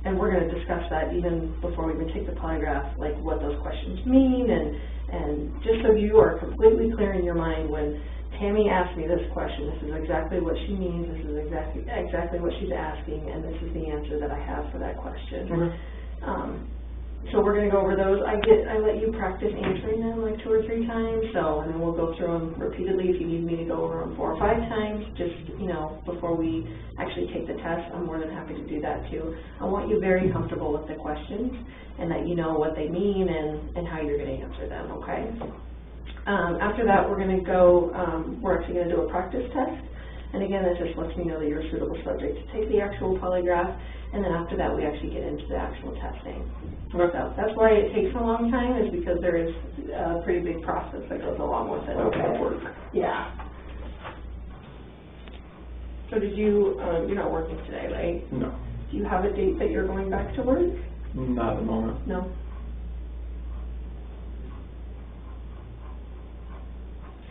and we're going to discuss that even before we even take the polygraph, like what those questions mean, and just so you are completely clear in your mind when Tammy asked me this question, this is exactly what she means, this is exactly what she's asking, and this is the answer that I have for that question. So we're going to go over those. I let you practice answering them like 2 or 3 times, so, and then we'll go through them repeatedly if you need me to go over them 4 or 5 times, just, you know, before we actually take the test. I'm more than happy to do that too. I want you very comfortable with the questions and that you know what they mean and how you're going to answer them, okay? After that, we're going to go, we're actually going to do a practice test. And again, that just lets me know that you're a suitable subject to take the actual polygraph. And then after that, we actually get into the actual testing. So that's why it takes a long time, is because there is a pretty big process that goes along with it. Okay. Yeah. So did you, you're not working today, right? No. Do you have a date that you're going back to work? Not at the moment. No.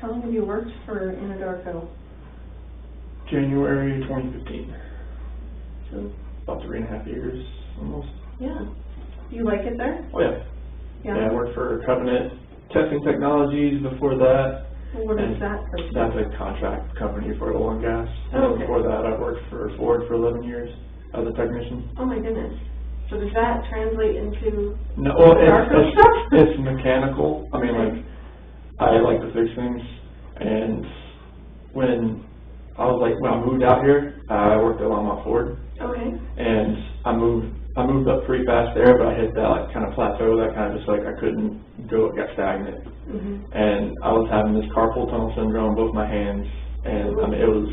How long have you worked for Anadarko? January 2015. So, about 3.5 years, almost. yeah. Do you like it there? Oh, yeah. Yeah, I worked for Covenant Testing Technologies before that. What is that? That's a contract company for oil and gas. Oh, okay. Before that, I worked for Ford for 11 years as a technician. Oh, my goodness. So does that translate into No, well, stuff? it's mechanical. I mean, like, I like to fix things, and when I moved out here, I worked at Longmont Ford. Okay. And I moved up pretty fast there, but I hit that like kind of plateau that kind of just like I couldn't go, it got stagnant. And I was having this carpal tunnel syndrome in both my hands, and I mean it was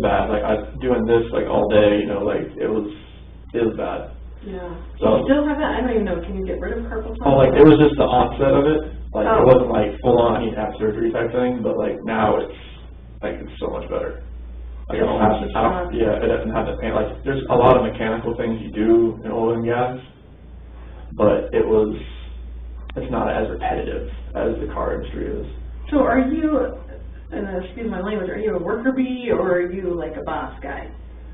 bad. Like I was doing this like all day, you know, like it was bad. Yeah. So you still have that? I don't even know. Can you get rid of carpal tunnel? Oh, like it was just the onset of it. Like it wasn't like full on I need to have surgery type thing, but like now it's so much better. Like it doesn't have the pain. Like there's a lot of mechanical things you do in oil and gas, but it's not as repetitive as the car industry is. So are you, and excuse my language, are you a worker bee or are you like a boss guy?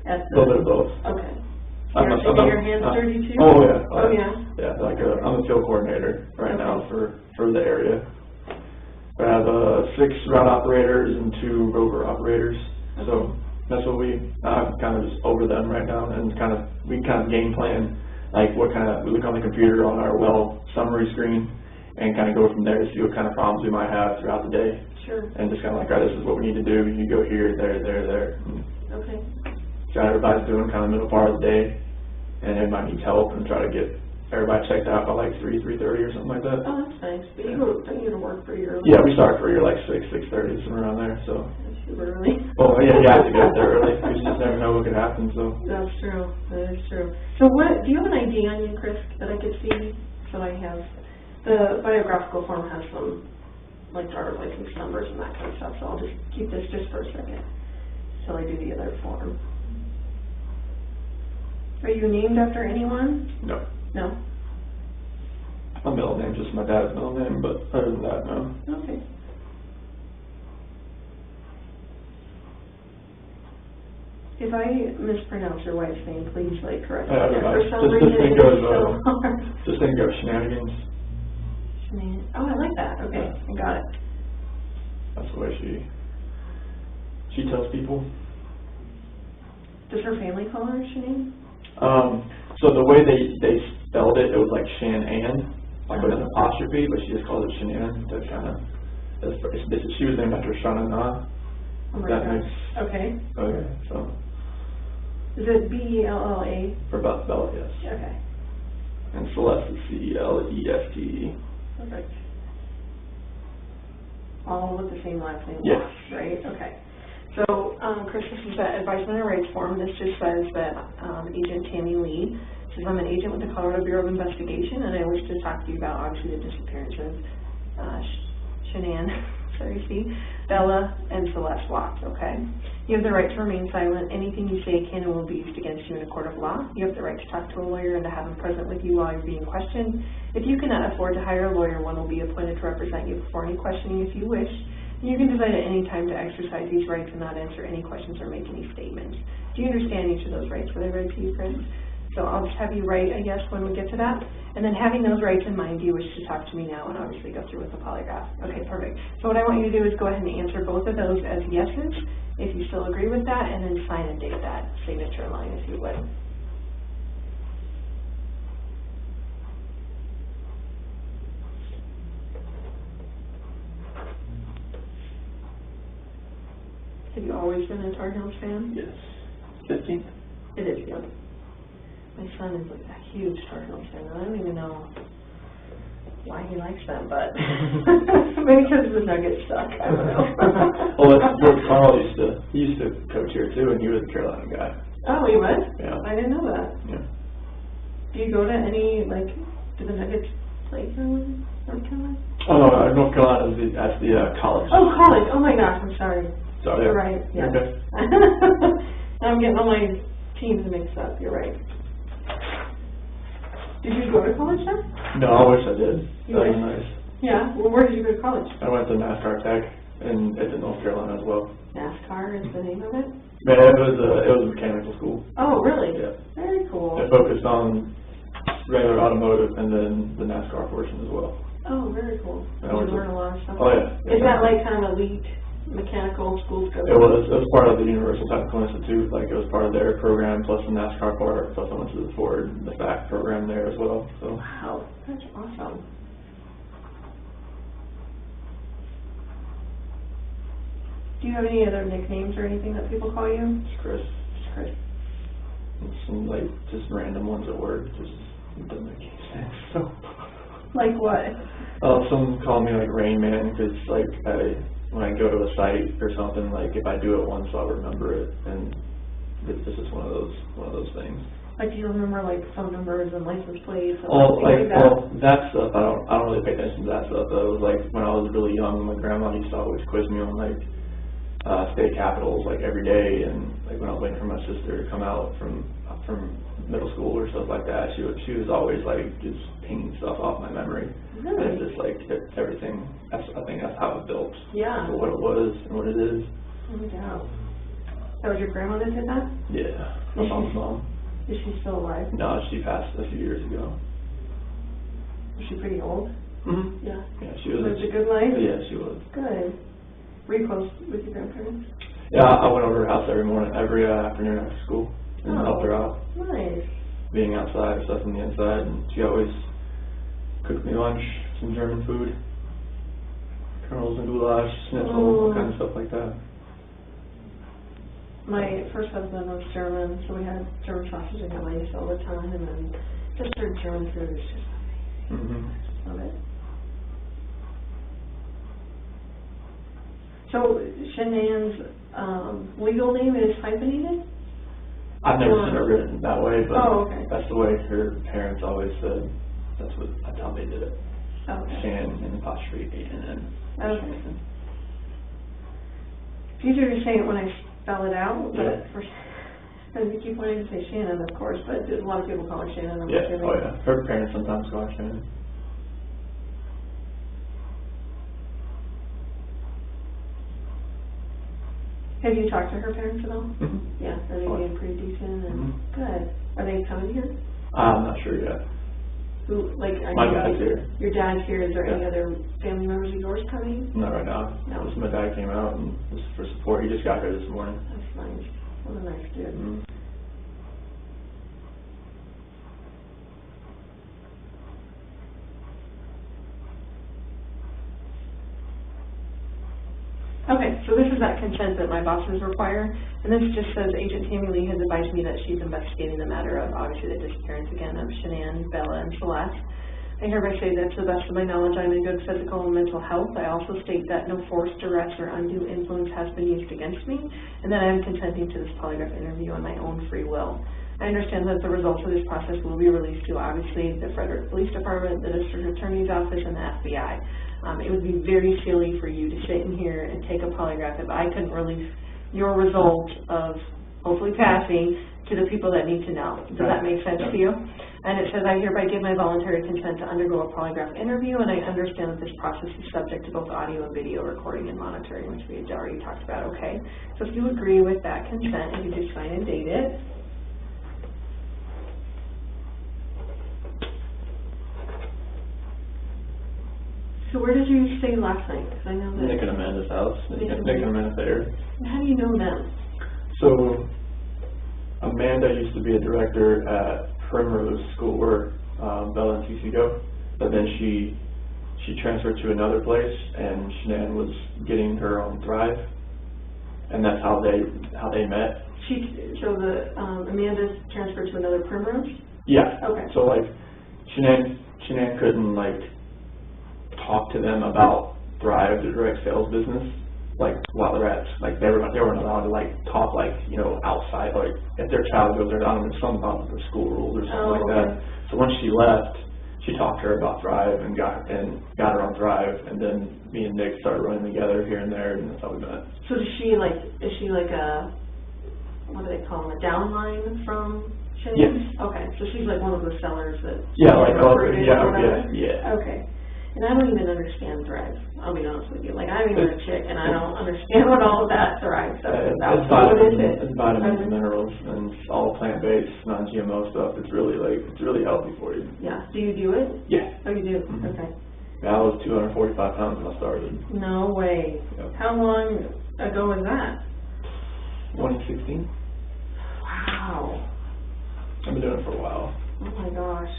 A little bit of both. Okay. So you're getting your hands dirty too? Oh yeah. Oh yeah. Yeah, like I'm a field coordinator right now for the area. I have 6 route operators and 2 rover operators. So that's what I'm kind of just over them right now, and we kind of game plan, like we look on the computer on our well summary screen and kind of go from there to see what kind of problems we might have throughout the day. Sure. And just kind of like, all right, this is what we need to do. You go here, there. Okay. So everybody's doing kind of the middle part of the day, and everybody needs help, and try to get everybody checked out by like 3:30 or something like that. Oh, that's nice. But you don't go to work pretty early. Yeah, we start for like 6:30, somewhere around there. So. That's super early. Oh yeah, you have to get there early. You just never know what could happen. So. That's true. That is true. So what? Do you have an ID on you, Chris, that I could see? So I have the biographical form has some like driver's license numbers and that kind of stuff. So I'll just keep this just for a second till I do the other form. Are you named after anyone? No. No? My middle name, just my dad's middle name, but other than that, no. Okay. If I mispronounce your wife's name, please like correct me. Just think of Shenanigans. Oh, I like that. Okay, I got it. That's the way she tells people. Does her family call her Shanann? So the way they spelled it, it was like Shanann, like with an apostrophe, but she just calls it Shanann. That kind of, she was named after Shanann. Oh my gosh. Okay. Okay, so. Is it B-E-L-L-A? For Bella, yes. Okay. And Celeste is C-E-L-E-S-T-E. Perfect. All with the same last name? Yes. Right? Okay. So, Chris, this is the advisement and rights form. This just says that Agent Tammy Lee says, I'm an agent with the Colorado Bureau of Investigation, and I wish to talk to you about, obviously, the disappearance of Shanann, Bella, and Celeste Watts, okay? You have the right to remain silent. Anything you say can and will be used against you in a court of law. You have the right to talk to a lawyer and to have him present with you while you're being questioned. If you cannot afford to hire a lawyer, one will be appointed to represent you before any questioning if you wish. You can decide at any time to exercise these rights and not answer any questions or make any statements. Do you understand each of those rights? Were they read to you, Chris? So I'll just have you write, I guess, when we get to that. And then having those rights in mind, do you wish to talk to me now and obviously go through with the polygraph? Okay, perfect. So what I want you to do is go ahead and answer both of those as yeses, if you still agree with that, and then sign and date that signature line, if you would. Have you always been a Tar Heels fan? Yes. 15th? It is, yeah. My son is like a huge Tar Heels fan, and I don't even know why he likes them, but maybe because the Nuggets suck. I don't know. Well, Carl used to coach here too, and he was a Carolina guy. Oh, he was? Yeah. I didn't know that. Yeah. Do you go to any, like, do the Nuggets play Carolina? North Carolina? Oh, no, North Carolina is at the college. Oh, college. Oh my gosh, I'm sorry. Sorry. You're right. Yeah. Okay. I'm getting all my teams mixed up. You're right. Did you go to college then? No, I wish I did. You That was did? nice. Yeah. Well, where did you go to college? I went to NASCAR Tech at North Carolina as well. NASCAR is the name of it? Man, it was a mechanical school. Oh, really? Yeah. Very cool. It focused on regular automotive and then the NASCAR portion as well. Oh, very cool. Did you learn a lot of stuff? Oh, yeah. Is that like kind of elite mechanical school stuff? It was part of the Universal Technical Institute. Like, it was part of their program, plus the NASCAR part, plus I went to the Ford, the FAC program there as well. So. Wow, that's awesome. Do you have any other nicknames or anything that people call you? It's Chris. Just Chris. And some, like, just random ones at work, just doesn't make any sense. So. Like what? Some call me like Rain Man because like when I go to a site or something, like if I do it once, I'll remember it, and this is one of those things. Like, do you remember like phone numbers and license plates? And That stuff I don't really pay attention to that stuff. Though. It was like when I was really young, my grandma used to always quiz me on like state capitals like every day, and like when I was waiting for my sister to come out from middle school or stuff like that, she was always like just pinging stuff off my memory. Really? And it's just like everything. I think that's how it built. Yeah. For what it was and what it is. Oh yeah. That was your grandma that did that? Yeah. My mom's mom. Is she still alive? No, she passed a few years ago. Was she pretty old? Mm-hmm. Yeah. Yeah, she was. Lived a good life? Yeah, she was. Good. Were you close with your grandparents? Yeah, I went over to her house every afternoon after school and helped her out. Nice. Being outside or stuff on the inside, and she always cooked me lunch, some German food, kernels and goulash, schnitzel, all kinds of stuff like that. My first husband was German, so we had German sausage and glaze all the time, and then just their German food is just amazing. Mm-hmm. Love it. So Shanann's legal name is hyphenated? I've never seen it written that way, but okay. That's the way her parents always said. That's how they did it. Okay. Shan and apostrophe A-N-N. Okay. It's easier to say it when I spell it out, Yeah. but you keep wanting to say Shannon, of course, but a lot of people call her Shannon. Yeah. Oh yeah. Her parents sometimes call her Shannon. Have you talked to her parents at all? Mm-hmm. Yeah, are they being pretty decent and good? Are they coming here? I'm not sure yet. Who, like, My dad's here. Your dad's here. Is there any Yeah. other family members of yours coming? Not right now. No. Just my dad came out and just for support. He just got here this morning. That's nice. What a nice dude. Mm-hmm. Okay, so this is that consent that my bosses require. And this just says, Agent Tammy Lee has advised me that she's investigating the matter of, obviously, the disappearance again of Shanann, Bella, and Celeste. I hereby say that to the best of my knowledge, I'm in good physical and mental health. I also state that no force, duress, or undue influence has been used against me, and that I am consenting to this polygraph interview on my own free will. I understand that the results of this process will be released to, obviously, the Frederick Police Department, the District Attorney's Office, and the FBI. It would be very silly for you to sit in here and take a polygraph if I couldn't release your result of hopefully passing to the people that need to know. Does that make sense to you? And it says, I hereby give my voluntary consent to undergo a polygraph interview, and I understand that this process is subject to both audio and video recording and monitoring, which we had already talked about, okay? So if you agree with that consent, you can just sign and date it. So where did you stay last night? Because I know that Nick and Amanda's house. Nick and Amanda Thayer. How do you know them? So Amanda used to be a director at Primrose School where Bella and Cece go, but then she transferred to another place, and Shanann was getting her on Thrive, and that's how they met. So Amanda's transferred to another Primrose? Yeah. Okay. So like Shanann couldn't like talk to them about Thrive, the direct sales business, like while they're at, like they weren't allowed to like talk like, you know, outside, like if their child goes there, I don't know, something about the school rules or something like that. So when she left, she talked to her about Thrive and got her on Thrive, and then me and Nick started running together here and there, and that's how we met. So is she like a, what do they call them, a downline from Shanann? Yes. Okay, so she's like one of the sellers that yeah. Okay. And I don't even understand Thrive, I'll be honest with you. Like, I'm even a chick, and I don't understand what all of that Thrive stuff is about. It's vitamins and minerals, and it's all plant-based, non-GMO stuff. It's really healthy for you. Yeah. Do you do it? Yeah. Oh, you do? Mm-hmm. Okay. Yeah, I was 245 pounds when I started. No way. Yep. How long ago was that? 2016. Wow. I've been doing it for a while. Oh my gosh.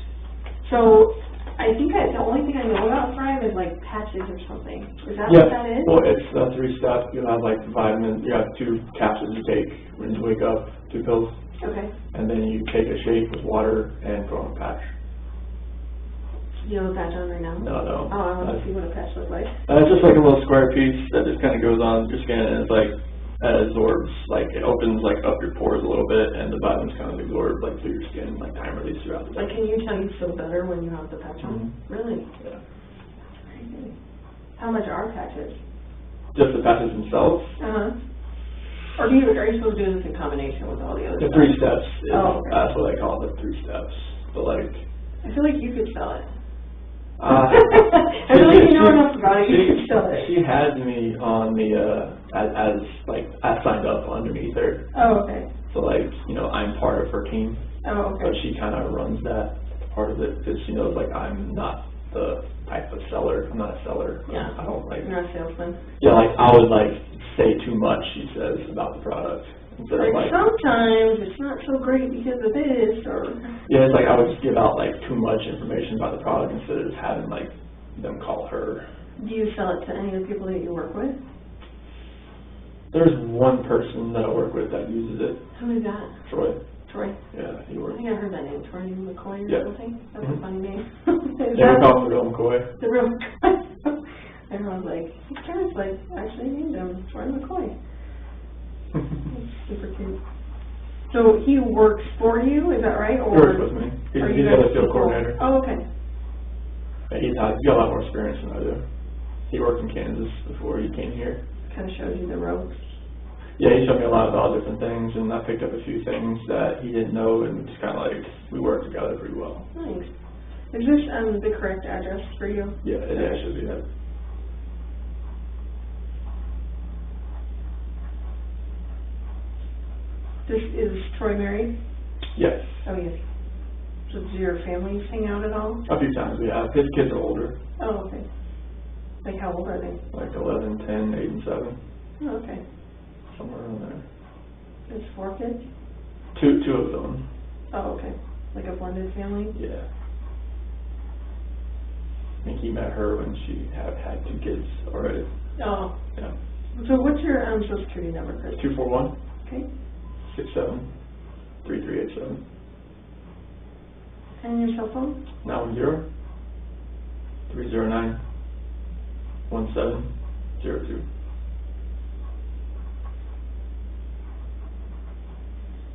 So, I think the only thing I know about Thrive is like patches or something. Is that what that is? Well, it's 3 steps. You have like vitamins. You have 2 capsules you take when you wake up, 2 pills. Okay. And then you take a shake with water and put on a patch. Do you have a patch on right now? No. Oh, I want to see what a patch looks like. It's just like a little square piece that just kind of goes on your skin, and it's like absorbs, like it opens like up your pores a little bit, and the vitamins kind of absorb like through your skin, like time release throughout the day. Like, can you tell you feel better when you have the patch on? Mm-hmm. Really? Yeah. That's crazy. How much are patches? Just the patches themselves. Or are you supposed to do this in combination with all the other The stuff? 3 steps. Okay. That's what I call it, the 3 steps. But like, I feel like you could sell it. I feel like you know enough about it. You could sell it. She had me on the as I signed up underneath her. Oh, okay. So like, you know, I'm part of her team. Oh, okay. But she kind of runs that part of it because she knows like I'm not the type of seller. I'm not a seller. Yeah. I don't like. You're not a salesman. Yeah, like I would like say too much. She says about the product. Instead of, like, sometimes it's not so great because of this, or... Yeah, it's like I would just give out like too much information about the product instead of just having like them call her. Do you sell it to any of the people that you work with? There's one person that I work with that uses it. Who is that? Troy. Troy? Yeah, he I works. think I've heard that name, Troy McCoy or something. That's a funny name. Yeah, we call him the real McCoy. The real McCoy. Everyone's like, his parents like actually named him Troy McCoy. Super cute. So he works for you, is that right? Or He works with me. He's the field coordinator. Oh, okay. Yeah, he's got a lot more experience than I do. He worked in Kansas before he came here. Kind of shows you the ropes. Yeah, he showed me a lot about different things, and I picked up a few things that he didn't know, and just kind of like, we worked together pretty well. Nice. Is this the correct address for you? Yeah, it should be that. Is Troy married? Yes. Oh, yes. So do your families hang out at all? A few times we have. His kids are older. Oh, okay. Like how old are they? Like 11, 10, 8, and 7. Oh, okay. Somewhere around there. There's 4 kids? Two of them. Oh, okay. Like a blended family? Yeah. I think he met her when she had 2 kids already. Oh. Yeah. So what's your Social Security number, Chris? 241 Okay. 6'7", 3387. And your cell phone? 910-309-1702.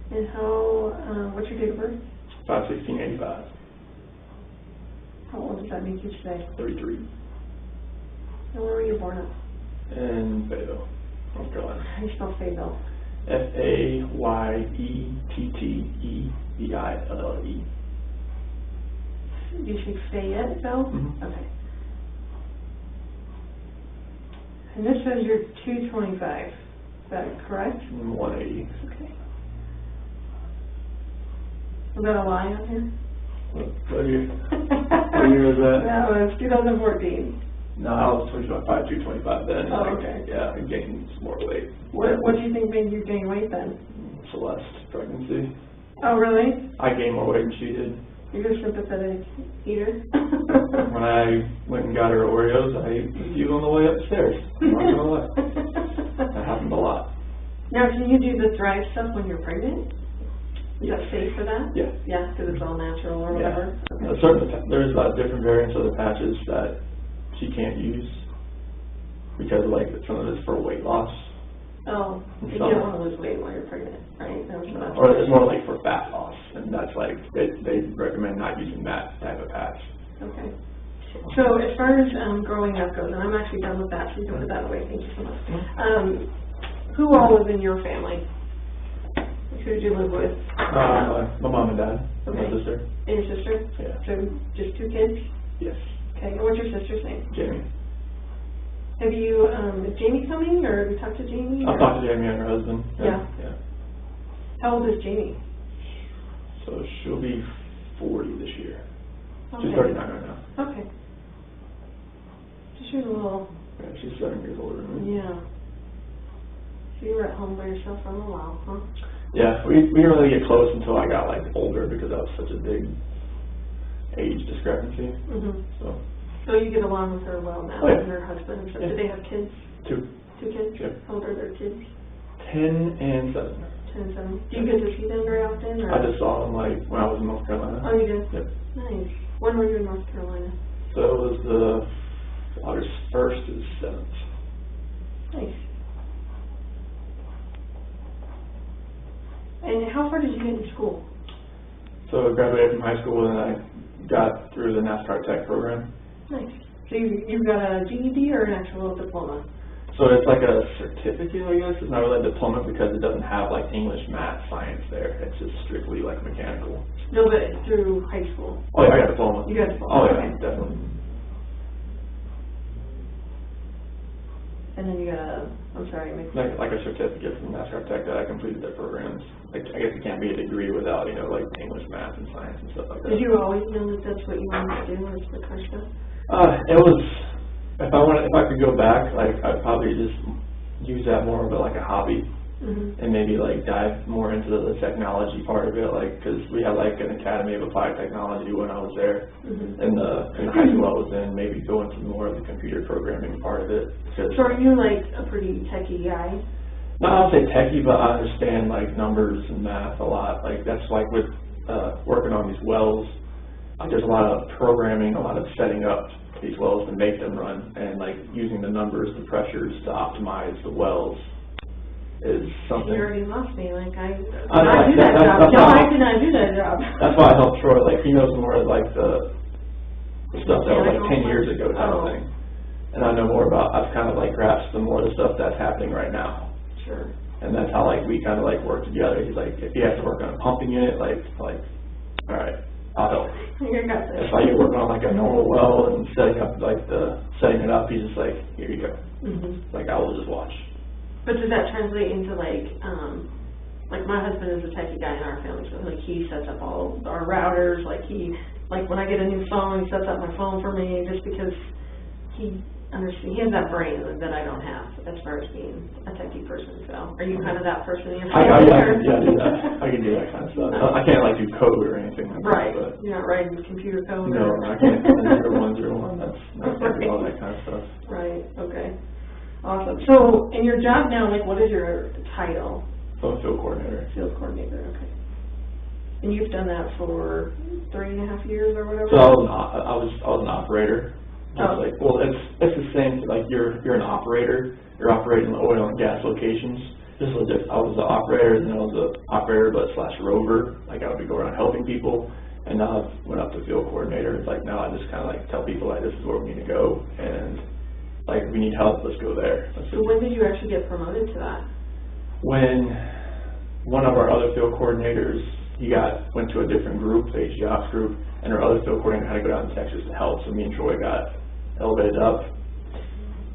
And what's your date of birth? 5/16/85. How old does that make you today? 33. And where were you born at? In Fayetteville, North Carolina. How do you spell Fayetteville? FAYETTEVILLE. Did you say Fayetteville? Mhm. Okay. And this says you're 225. Is that correct? 180. Okay. Was that a lie on here? What year was that? That was 2014. No, I was 225 then. Oh, okay. Yeah, I gained some more weight. What do you think made you gain weight then? Celeste's pregnancy. Oh, really? I gained more weight than she did. You're a sympathetic eater. When I went and got her Oreos, I ate a few on the way upstairs. I'm not gonna lie. That happened a lot. Now, can you do the Thrive stuff when you're pregnant? Is that safe for that? Yeah. Yeah, because it's all natural or whatever? Yeah. Okay. There's different variants of the patches that she can't use because like some of it's for weight loss. Oh, you don't want to lose weight while you're pregnant, right? That was about Or it's more like for fat loss, and that's like they recommend not using that type of patch. Okay. So as far as growing up goes, and I'm actually done with that, so you can put that away. Thank you so much. Who all was in your family? Who did you live with? My mom and dad, Okay. my sister. And your sister? Yeah. So just 2 kids? Yes. Okay. And what's your sister's name? Jamie. Have you, is Jamie coming, or have you talked to Jamie? I've talked to Jamie and her husband. Yeah. Yeah. How old is Jamie? So she'll be 40 this year. Okay. She's 39 right now. Okay. So she's a little... Yeah, she's 7 years older than me. Yeah. So you were at home by yourself for a little while, huh? Yeah, we didn't really get close until I got like older because that was such a big age discrepancy. Mm-hmm. So you get along with her well now, Oh, yeah. and her husband. So Yeah. do they have kids? 2. 2 kids? Yep. How old are their kids? 10 and 7. 10 and 7. Do you get to see them very often? Or? I just saw them like when I was in North Carolina. Oh, you did? Yep. Nice. When were you in North Carolina? So it was the August 1st to the 7th. Nice. And how far did you get in school? So I graduated from high school and I got through the NASCAR Tech program. Nice. So you've got a GED or an actual diploma? So it's like a certificate, I guess. It's not really a diploma because it doesn't have like English, math, science there. It's just strictly like mechanical. No, but through high school. Oh yeah, I got a diploma. You got a diploma? Oh yeah, Okay. definitely. And then you got a, I'm sorry, Like a certificate from NASCAR Tech that I completed their programs. Like, I guess it can't be a degree without, like English, math, and science and stuff like that. Did you always know that that's what you wanted to do, was the car stuff? It was, if I could go back, like, I'd probably just use that more of like a hobby. Mm-hmm. And maybe like dive more into the technology part of it, like, because we had like an Academy of Applied Technology when I was there. Mm-hmm. In the high school I was in, maybe go into more of the computer programming part of it. So are you like a pretty techie guy? Not I don't say techie, but I understand like numbers and math a lot. Like that's like with working on these wells, like there's a lot of programming, a lot of setting up these wells to make them run, and like using the numbers, the pressures to optimize the wells is something. You already lost me. Like I do that that job. No, I cannot do that job. That's why I helped Troy. Like he knows more like the stuff that was like 10 years ago type of thing, and I know more about. I've kind of like grasped the more of the stuff that's happening right now. Sure. And that's how like we kind of like work together. He's like, if he has to work on a pumping unit, like all right, I'll help. You got this. If I get working on like a normal well and setting it up, he's just like, here you go. Mm-hmm. Like I will just watch. But does that translate into like my husband is a techie guy in our family, so like he sets up all our routers, like when I get a new phone, he sets up my phone for me just because he has that brain that I don't have as far as being a techie person. So are you kind of that person in your family? I do that. I can do that kind of stuff. I can't like do code or anything like right. that. But You're not writing computer code? No, I can't. 0101. That's not do all that kind of stuff. Right. Okay. Awesome. So in your job now, like what is your title? I'm a field coordinator. Field coordinator, okay. And you've done that for 3.5 years or whatever? So I was an operator. Just Oh. like, well, it's the same. Like you're an operator. You're operating the oil and gas locations. Just a little different. I was an operator, and then I was an operator but / rover. Like I would go around helping people. And now I went up to field coordinator. It's like now I just kind of like tell people like this is where we need to go, and like we need help. Let's go there. So when did you actually get promoted to that? When one of our other field coordinators, he went to a different group, the HG Ops group, and our other field coordinator had to go down to Texas to help. So me and Troy got elevated up.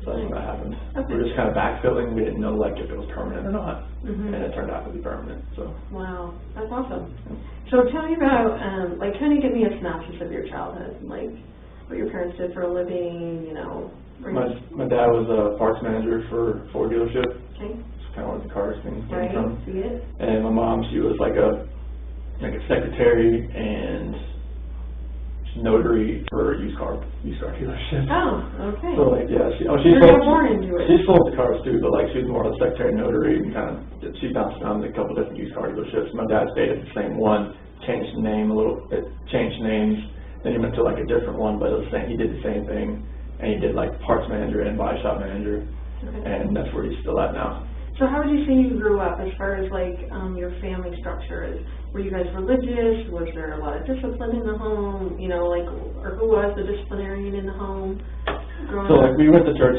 So that's what happened. Okay. We're just kind of backfilling. We didn't know like if it was permanent or not, Mm-hmm. and it turned out to be permanent. So. Wow, that's awesome. So tell me about, like, kind of give me a synopsis of your childhood, like what your parents did for a living, you know. My dad was a parts manager for a Ford dealership. Okay. It's kind of where the cars things came Right, from. see it. And my mom, she was like a secretary and notary for used car dealerships. Oh, okay. So like yeah, she You're sold more into it. she sold the cars too, but like she was more of a secretary and notary and kind of she bounced around a couple different used car dealerships. My dad stayed at the same one, changed the name a little bit, changed names, then he went to like a different one, but it was he did the same thing, and he did like parts manager and body shop manager, Okay. and that's where he's still at now. So how would you say you grew up as far as like your family structure is? Were you guys religious? Was there a lot of discipline in the home? You know, like, or who was the disciplinarian in the home growing So up? like we went to church,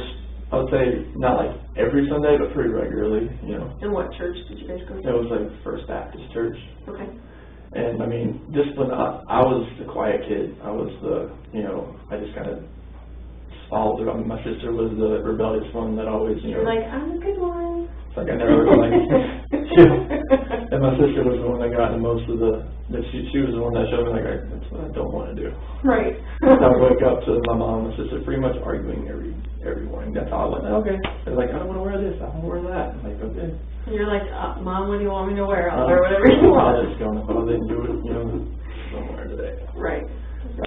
I would say not like every Sunday, but pretty regularly, you know. And what church did you guys go It to? was like First Baptist Church. Okay. And I mean, discipline, I was the quiet kid. I was the, you know, I just kind of followed it. I mean, my sister was the rebellious one that always, you know. You're like, I'm a good one. It's like I never, like, and my sister was the one that got the most of she was the one that showed me, like, that's what I don't want to do. Right. I would wake up to my mom and my sister pretty much arguing every morning. That's how I went, okay. They're like, I don't want to wear this, I want to wear that. I'm like, okay. And you're like, Mom, what do you want me to wear? I'll wear whatever you want. I was just going, if I didn't do it, you know, don't wear it today. Right.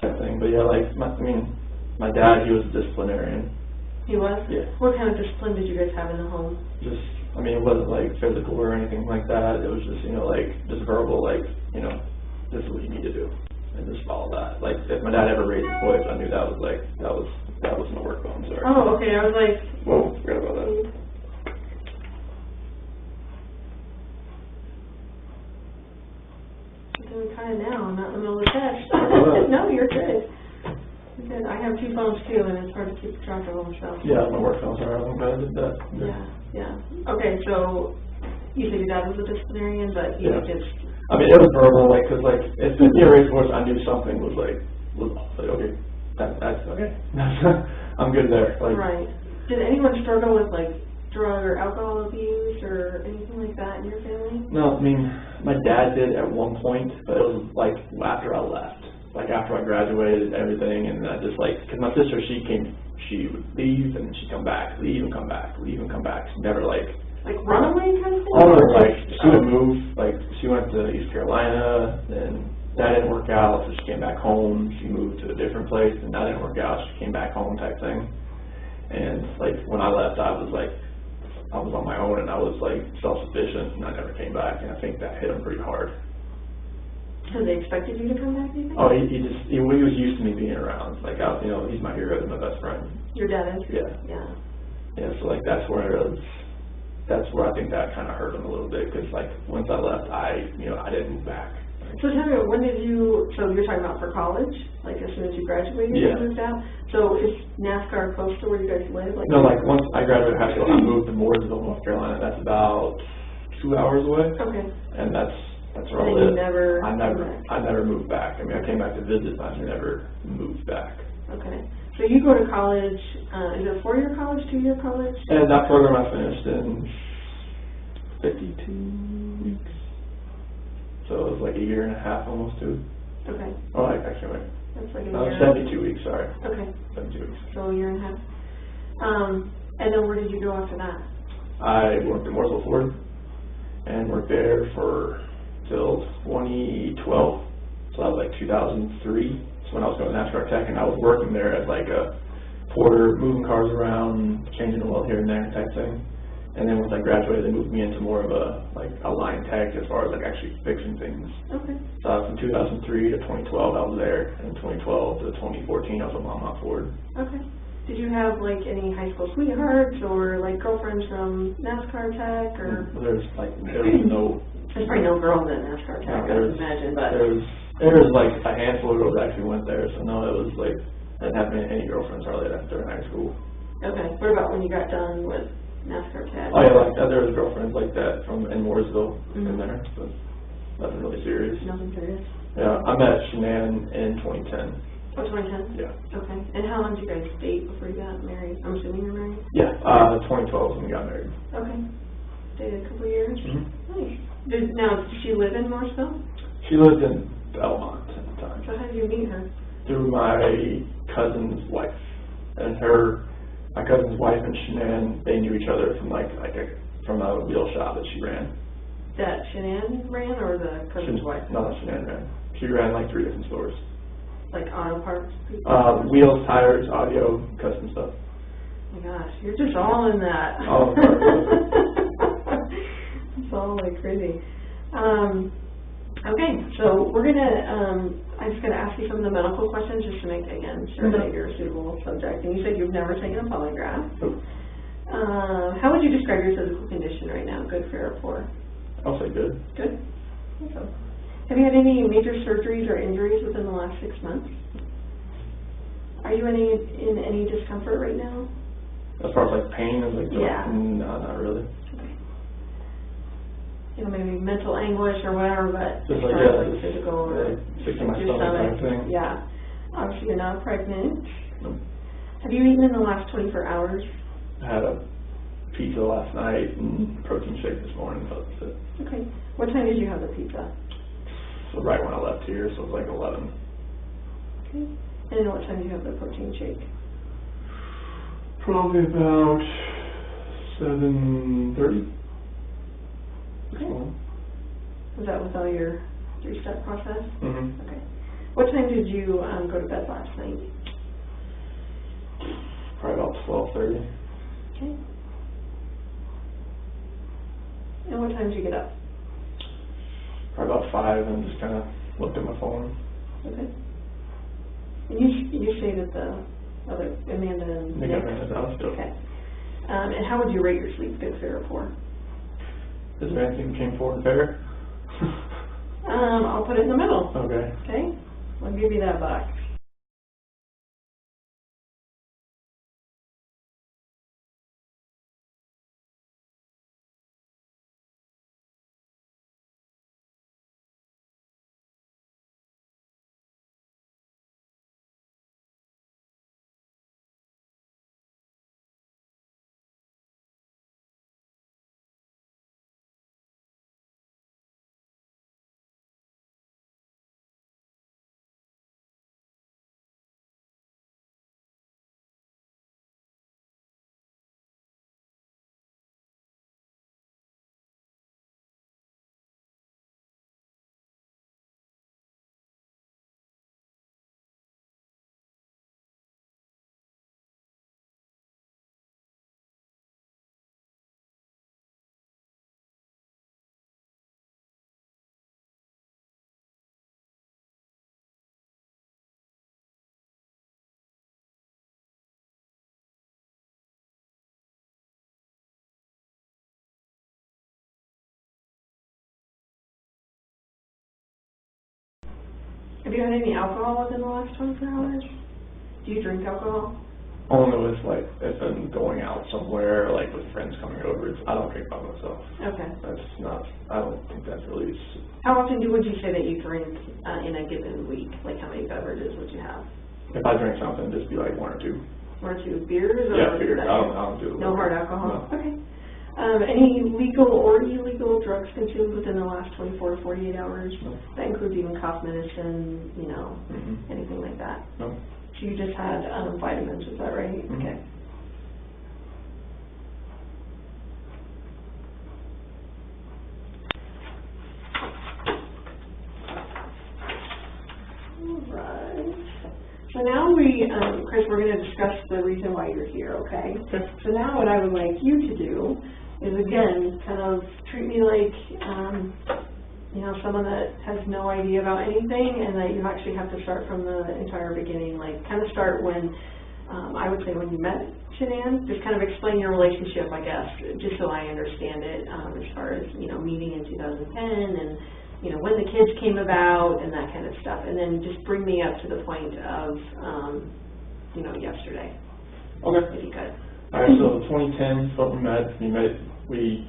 That thing. But yeah, like, my dad, he was a disciplinarian. He was? Yeah. What kind of discipline did you guys have in the home? Just, I mean, it wasn't like physical or anything like that. It was just, you know, like, just verbal, like, you know, this is what you need to do. And just follow that. Like, if my dad ever raised his voice, I knew that was like, that was my work phone, sorry. Oh, okay. I was like, Whoa, forgot about that. I'm doing kind of now. I'm not in the middle of the test. No, you're good. You're good. I have 2 phones too, and it's hard to keep track of them, so. Yeah, my work phone, sorry. I'm glad I did that. Yeah. Okay, so you said your dad was a disciplinarian, but you Yeah. just. I mean, it was verbal, like, cause like, if he raised his voice, I knew something was like, okay, that's okay. I'm good there. Like, Right. Did anyone struggle with like drug or alcohol abuse or anything like that in your family? no, I mean, my dad did at one point, but it was like after I left, like after I graduated and everything, and I just like, cause my sister, she would leave and she'd come back, leave and come back, leave and come back. She never like runaway kind of thing? all of like, she would move, like, she went to East Carolina, then that didn't work out, so she came back home, she moved to a different place, and that didn't work out, she came back home type thing. And, like, when I left, I was on my own, and I was, like, self-sufficient, and I never came back, and I think that hit him pretty hard. So they expected you to come back, do you think? Oh, he was used to me being around, like, you know, he's my hero, he's my best friend. Your dad is? Yeah. Yeah. Yeah, so, like, that's where I think that kind of hurt him a little bit, because, like, once I left, I didn't move back. So tell me, when did you, so you're talking about for college? Like as soon as you graduated, Yeah. you moved out? So is NASCAR close to where you guys live? Like, No, like, once I graduated high school, I moved to Mooresville, North Carolina. That's about 2 hours away, Okay. and that's where I And you live. never I came never moved back. I mean, I came back to visit, but I never moved back. Okay. So you go to college, is it a 4-year college, 2-year college? And that program I finished in 52 weeks. So it was like a year and a half, almost 2. Okay. Oh, actually, wait. That's like a No, year. 72 weeks, sorry. Okay. 72 weeks. So a year and a half. And then where did you go after that? I worked at Mooresville Ford and worked there till 2012. So that was like 2003. That's when I was going to NASCAR Tech, and I was working there as like a porter, moving cars around, changing the oil here and there type thing. And then once I graduated, they moved me into more of a line tech as far as like actually fixing things. Okay. So from 2003 to 2012, I was there, and 2012 to 2014, I was with Mount Ford. Okay. Did you have like any high school sweethearts or like girlfriends from NASCAR Tech or? There was no. There's probably no girls at NASCAR Tech, I would imagine, but. There was like a handful of girls that actually went there, so no, it was like, I didn't have any girlfriends hardly after high school. Okay. What about when you got done with NASCAR Tech? Oh yeah, like there was girlfriends like that in Mooresville in there, but nothing really serious. Nothing serious? Yeah, I met Shanann in 2010. Oh, 2010? Yeah. Okay. And how long did you guys date before you got married? I'm assuming you're married? Yeah, 2012 when we got married. Okay. Dated a couple of years? Mm-hmm. Nice. Now, did she live in Mooresville? She lived in Belmont at the time. So how did you meet her? Through my cousin's wife. And my cousin's wife and Shanann, they knew each other from from a wheel shop that she ran. That Shanann ran or the cousin's wife? No, Shanann ran. She ran like 3 different stores. Like auto parts? Wheels, tires, audio, custom stuff. Oh my gosh, you're just all in that. All in that. It's all like crazy. Okay, so we're gonna, I'm just gonna ask you some of the medical questions just to make, again, sure that you're a suitable subject. And you said you've never taken a polygraph. Nope. How would you describe your physical condition right now? Good, fair, or poor? I'll say good. Good. Okay. Have you had any major surgeries or injuries within the last 6 months? Are you in any discomfort right now? As far as like pain and like yeah. No, not really. Okay. You know, maybe mental anguish or whatever, but just as far as like physical or fixing my your stomach thing. Yeah. Obviously you're not pregnant. Nope. Have you eaten in the last 24 hours? I had a pizza last night and protein shake this morning, but that's it. Okay. What time did you have the pizza? So right when I left here, so it was like 11. Okay. And what time did you have the protein shake? Probably about 7:30. Okay. Was that with all your 3-step process? Mm-hmm. Okay. What time did you go to bed last night? Probably about 12:30. Okay. And what time did you get up? Probably about 5 and just kind of looked at my phone. Okay. And you stayed at the other Amanda and Nick? Amanda's house. Okay. And how would you rate your sleep, good, fair, or poor? Is there anything between 4 and fair? I'll put it in the middle. Okay. Okay? I'll give you that box. Have you had any alcohol within the last 24 hours? Do you drink alcohol? Only with like if I'm going out somewhere, like with friends coming over. I don't drink by myself. Okay. That's not. I don't think that's really. How often would you say that you drink in a given week? Like how many beverages would you have? If I drink something, just be like 1 or 2. 1 or 2 beers? Or yeah, beers. I don't do it. No hard alcohol? No. Okay. Any legal or illegal drugs consumed within the last 24 to 48 hours? No. That includes even cough medicine, you know, anything like that? No. So you just had vitamins, is that right? Mm-hmm. Okay. Alright. So now Chris, we're going to discuss the reason why you're here, okay? So now what I would like you to do is again, kind of treat me like, you know, someone that has no idea about anything, and that you actually have to start from the entire beginning, like kind of start when, I would say when you met Shanann, just kind of explain your relationship, I guess, just so I understand it, as far as, you know, meeting in 2010 and, you know, when the kids came about and that kind of stuff, and then just bring me up to the point of, you know, yesterday. Okay. If you could. All right, so 2010 is what we met. We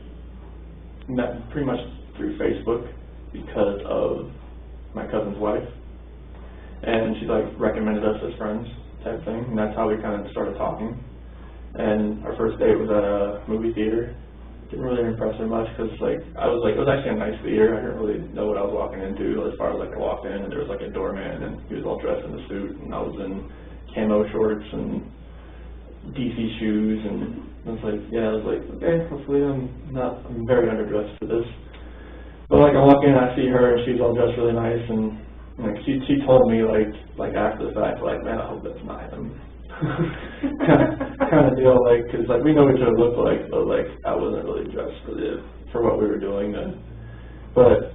met pretty much through Facebook because of my cousin's wife, and she like recommended us as friends type thing, and that's how we kind of started talking. And our first date was at a movie theater. Didn't really impress her much because it was actually a nice theater. I didn't really know what I was walking into as far as like I walked in and there was like a doorman and he was all dressed in a suit and I was in camo shorts and DC shoes, and I was like, okay, hopefully I'm very underdressed for this. But like I walk in, I see her, and she's all dressed really nice, and like she told me like after the fact, like, man, I hope that's not him. kind of deal, like, because like we know what each other look like, but like I wasn't really dressed for what we were doing then. But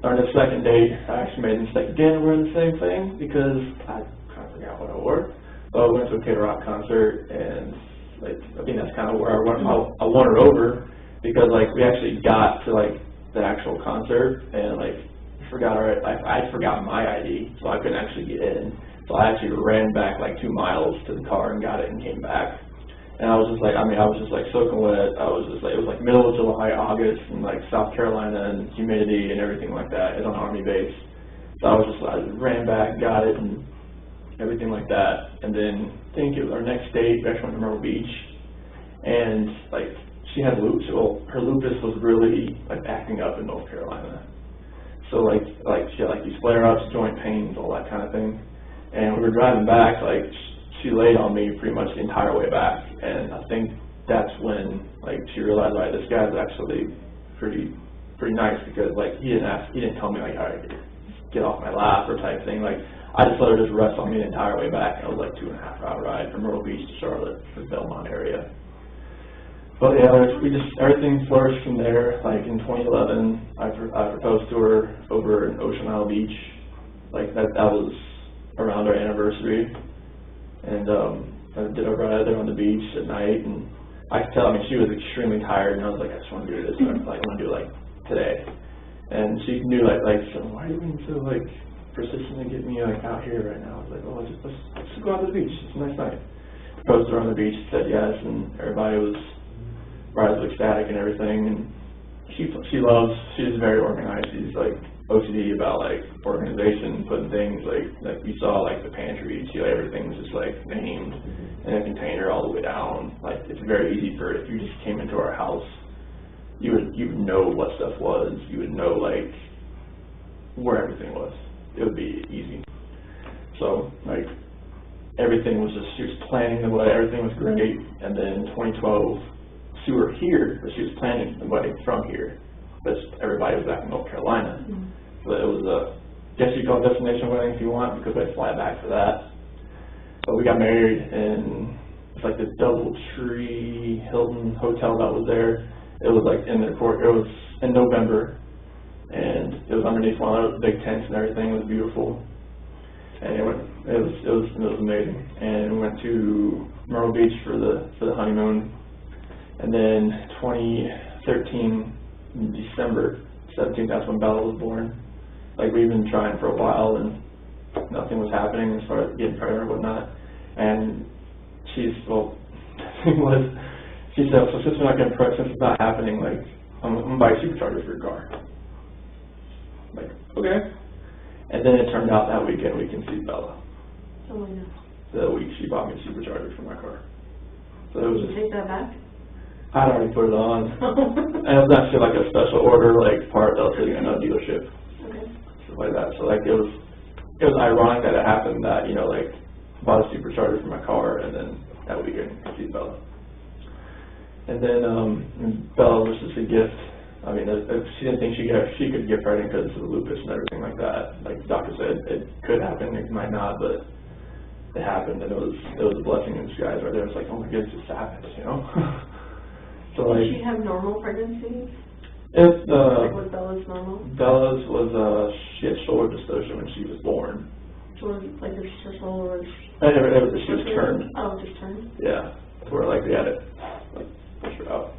on the second date, I actually made a mistake again, wearing the same thing because I kind of forgot what I wore. But we went to a K-Rock concert, and like I think that's kind of where I won her over, because like we actually got to like the actual concert, and like I forgot my ID, so I couldn't actually get in. So I actually ran back like 2 miles to the car and got it and came back. And I was just like, I was just like soaking wet. I was just like, it was like middle of July, August, and like South Carolina and humidity and everything like that. It's on Army base. So I ran back, got it, and everything like that. And then I think it was our next date, we actually went to Myrtle Beach, and like she had lupus. Well, her lupus was really like acting up in North Carolina. So like she had like these flare-ups, joint pains, all that kind of thing. And we were driving back, like she laid on me pretty much the entire way back. And I think that's when like she realized, like, this guy's actually pretty nice, because like he didn't tell me like, all right, get off my lap or type thing. Like I just let her just rest on me the entire way back. And it was like 2.5 hour ride from Myrtle Beach to Charlotte, the Belmont area. But yeah, everything flourished from there. Like in 2011, I proposed to her over in Ocean Isle Beach. Like that was around our anniversary, and I did a ride there on the beach at night, and I could tell, she was extremely tired, and I was like, I just want to do this, I want to do it like today. And she knew like so why are you being so like persistent to get me like out here right now? I was like, oh, let's go out to the beach. It's a nice night. Proposed to her on the beach, said yes, and everybody was ecstatic and everything. And she's very organized. She's like OCD about like organization, putting things like you saw like the pantry. Everything was just like named in a container all the way down. Like it's very easy for, if you just came into our house, you would know what stuff was. You would know like where everything was. It would be easy. So like everything was just, she was planning the wedding. Everything was great. And then 2012, we were here, but she was planning the wedding from here. But everybody was back in North Carolina. Mm-hmm. So it was I guess you call it a destination wedding if you want, because I fly back for that. But we got married in, it's like this DoubleTree Hilton hotel that was there. It was like in the court. It was in November, and it was underneath one of those big tents and everything. It was beautiful, and it was amazing. And we went to Myrtle Beach for the honeymoon, and then 2013 in December 17th, that's when Bella was born. Like we've been trying for a while, and nothing was happening as far as getting pregnant or whatnot. And she said, so since we're not getting pregnant, since it's not happening, like I'm gonna buy a supercharger for your car. I'm like, okay. And then it turned out that weekend we conceived Bella. Oh my God. The week she bought me a supercharger for my car. So it was. Did you take that back? I'd already put it on. And it was actually like a special order, like part that was sitting in a dealership. Okay. Stuff like that. So like it was ironic that it happened that, like bought a supercharger for my car, and then that weekend conceived Bella. And then Bella was just a gift. She didn't think she could get pregnant because of the lupus and everything like that. Like the doctor said, it could happen, it might not, but it happened, and it was a blessing in disguise right there. It's like, oh my goodness, it's happened, So like, did she have normal pregnancies? If Like was Bella's normal? Bella's was she had shoulder dystocia when she was born. So was like her shoulder was. She was turned. Oh, just turned. Yeah, to where like we had it like push her out.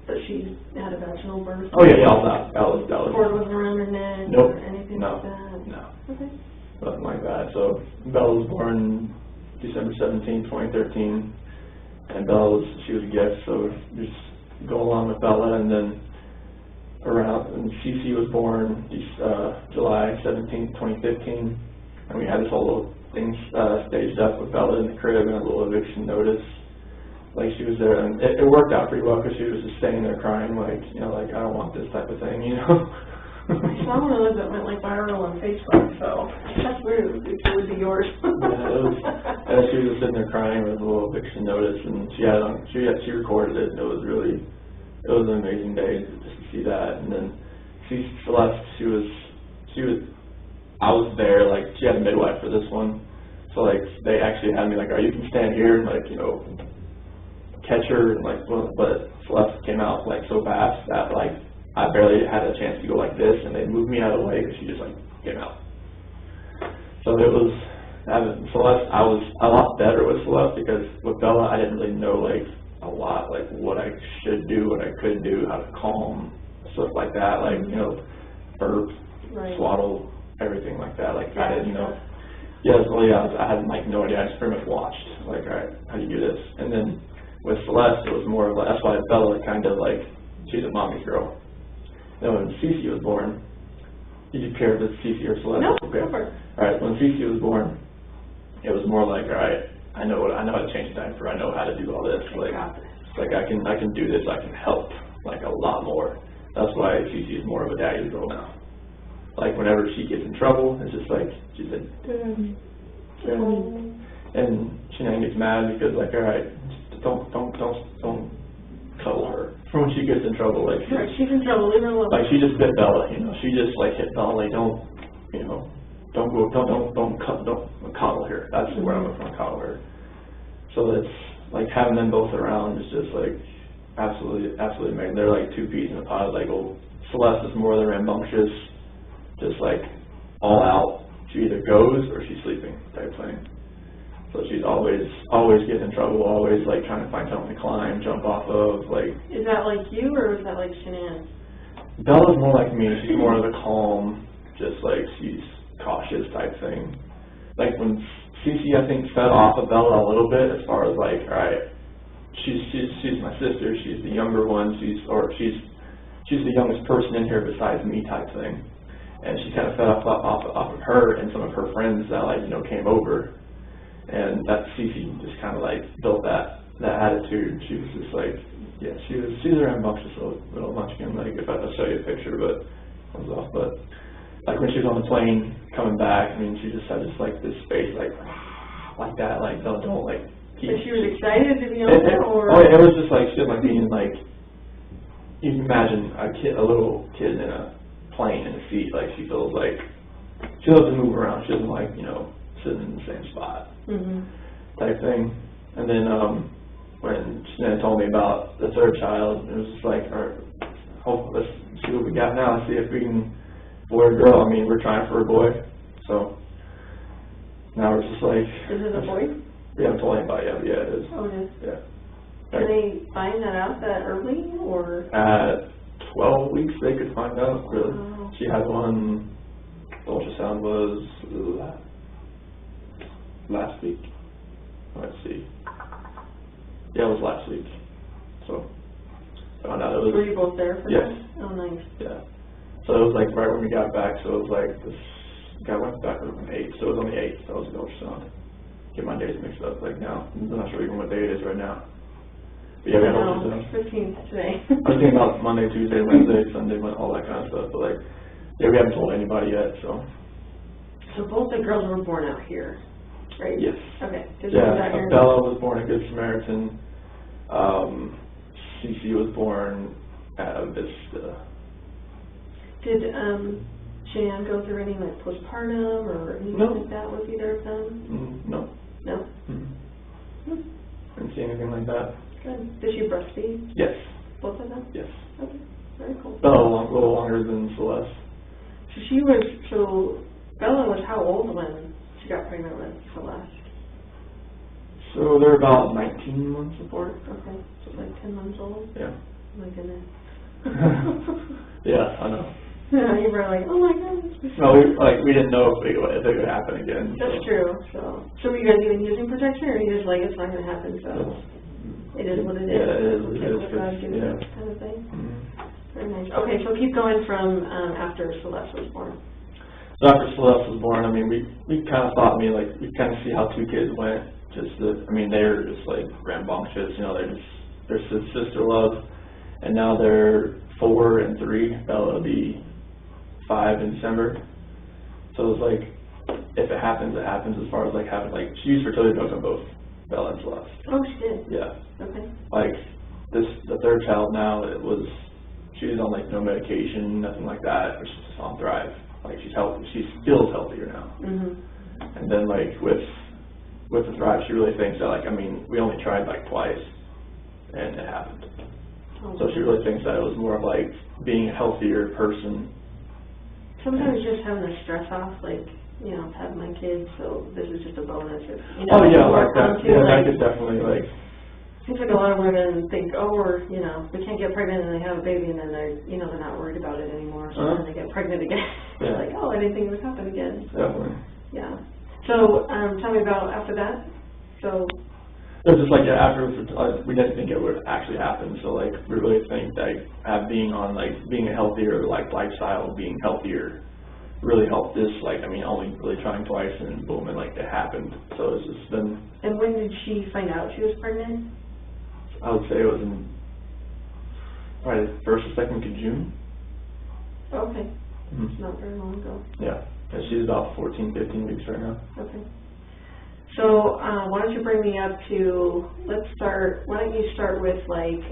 But she had a vaginal birth. Oh yeah, all that. That was. Cord wasn't around her neck. Nope. Or anything No. like that. No. Okay. Nothing like that. So Bella was born December 17, 2013, and she was a gift. So just go along with Bella, and then and Cece was born July 17, 2015, and we had this whole little thing staged up with Bella in the crib and a little eviction notice. Like she was there, and it worked out pretty well because she was just staying there crying, like, you know, like, I don't want this type of thing, you know. I saw one of those that went like viral on Facebook, so that's weird. It would be yours. Yeah, it was, and she was just sitting there crying with a little eviction notice, and she recorded it, and it was an amazing day just to see that. And then Celeste, I was there, like, she had a midwife for this one, so like they actually had me like, you can stand here and like, you know, catch her, and like, but Celeste came out like so fast that like I barely had a chance to go like this, and they moved me out of the way because she just like came out. So it was Celeste. I was a lot better with Celeste because with Bella I didn't really know like a lot, like what I should do, what I could do, how to calm, stuff like that, like, you know, burp, swaddle, everything like that. Like I didn't know. Yeah, I had like no idea. I just pretty much watched, like, all right, how do you do this? And then with Celeste, it was more of like, that's why Bella kind of like, she's a mommy's girl. Then when Cece was born, did you care if it's Cece or Celeste? No, okay. Go for it. All right, when Cece was born, it was more like, all right, I know how to change a diaper. I know how to do all this. Like I can do this. I can help like a lot more. That's why Cece is more of a daddy's girl now. Like whenever she gets in trouble, it's just like she said, and Shanann gets mad because like, all right, don't cuddle her for when she gets in trouble. Like she's in trouble. Leave her alone. Like she just bit Bella, you know. She just like hit Bella. Like don't coddle her. That's where I'm going to coddle her. So it's like having them both around is just like absolutely amazing. They're like two peas in a pod. Like Celeste is more the rambunctious, just like all out. She either goes or she's sleeping type thing. So she's always getting in trouble, always like trying to find something to climb, jump off of. Like, is that like you or is that like Shanann? Bella's more like me. She's more of the calm, just like she's cautious type thing. Like when Cece, I think, fed off of Bella a little bit as far as like, all right, she's my sister. She's the younger one. She's the youngest person in here besides me type thing. And she kind of fed off of her and some of her friends that like, you know, came over. And that Cece just kind of like built that attitude. She was just like, yeah, she's a rambunctious little munchkin. Like if I show you a picture, but it was off. But like when she was on the plane coming back, I mean, she just had like this face like that. Like don't like. But she was excited to be on there, or? Oh yeah, it was just like she was like being like. You can imagine a little kid in a plane in a seat. Like she feels like she loves to move around. She doesn't like, you know, sitting in the same spot type thing. And then when Shanann told me about the third child, it was just like, all right, let's see what we got now. Let's see if we can, boy or girl. I mean, we're trying for a boy, so now we're just like. Is it a boy? We haven't told anybody yet. Yeah, it is. Oh, it is. Yeah. Can they find that out that early, or? At 12 weeks, they could find out. Really, she had one. The ultrasound was last week. Let's see. Yeah, it was last week. So found out it was. Were you both there for yes. that? Oh, nice. Yeah. So it was like right when we got back. So it was like this guy went back on the 8th. So it was on the 8th. That was the ultrasound. Get my days mixed up. Like now, I'm not sure even what day it is right now. But yeah, we had ultrasound. 15th today. I was thinking about Monday, Tuesday, Wednesday, Sunday, all that kind of stuff. But like, yeah, we haven't told anybody yet. So. So both the girls were born out here, right? Yes. Okay. Yeah, Bella was born at Good Samaritan. Cece was born at Vista. Did Shanann go through any like postpartum or anything like that with either of them? No. No? Didn't see anything like that. Good. Did she breastfeed? Yes. both of them? Yes. Okay, very cool. Bella a little longer than Celeste. So Bella was how old when she got pregnant with Celeste? So they're about 19 months apart. Okay, so like 10 months old? Yeah. Oh my goodness. Yeah, I know. Yeah, you were like, oh my gosh. No, we didn't know if it would happen again. That's true. So were you guys even using protection, or are you just like, it's not going to happen, so it is what it is? Yeah, it is. Okay, It is what God gives yeah. us kind of thing? Mm-hmm. Very nice. Okay, so keep going from after Celeste was born. So after Celeste was born, I mean, we kind of thought, we kind of see how 2 kids went. They're just like rambunctious, they're sister love, and now they're 4 and 3. Bella will be 5 in December. So it's like, if it happens, it happens. As far as like having, like, she used fertility drugs on both Bella and Celeste. Oh, she did? Yeah. Okay. Like the 3rd child now, she was on like no medication, nothing like that. She's just on Thrive. Like she's healthy. She feels healthier now. Mm-hmm. And then like with the Thrive, she really thinks that, like, we only tried like twice, and it happened. Oh, So she really thinks that it was more of like being a healthier person. sometimes just having the stress off, like, have my kids, so this is just a bonus. If, Oh yeah, like work that. on too, Yeah, like, that could definitely like. seems like a lot of women think, oh, we can't get pregnant, and they have a baby, and then they're not worried about it anymore. So then they get pregnant again. They're like, oh, I didn't think it would happen again. So, Definitely. yeah. So, tell me about after that. So. It was just like, after we didn't think it would actually happen. So like, we really think that being a healthier like lifestyle, being healthier, really helped this. Like, only really trying twice, and boom, and like it happened. So it's just been. And when did she find out she was pregnant? I would say it was in probably the 1st or 2nd week of June. Okay. Mm-hmm. It's not very long ago. Yeah. And she's about 14, 15 weeks right now. Okay. So, why don't you bring me up to, why don't you start with, like,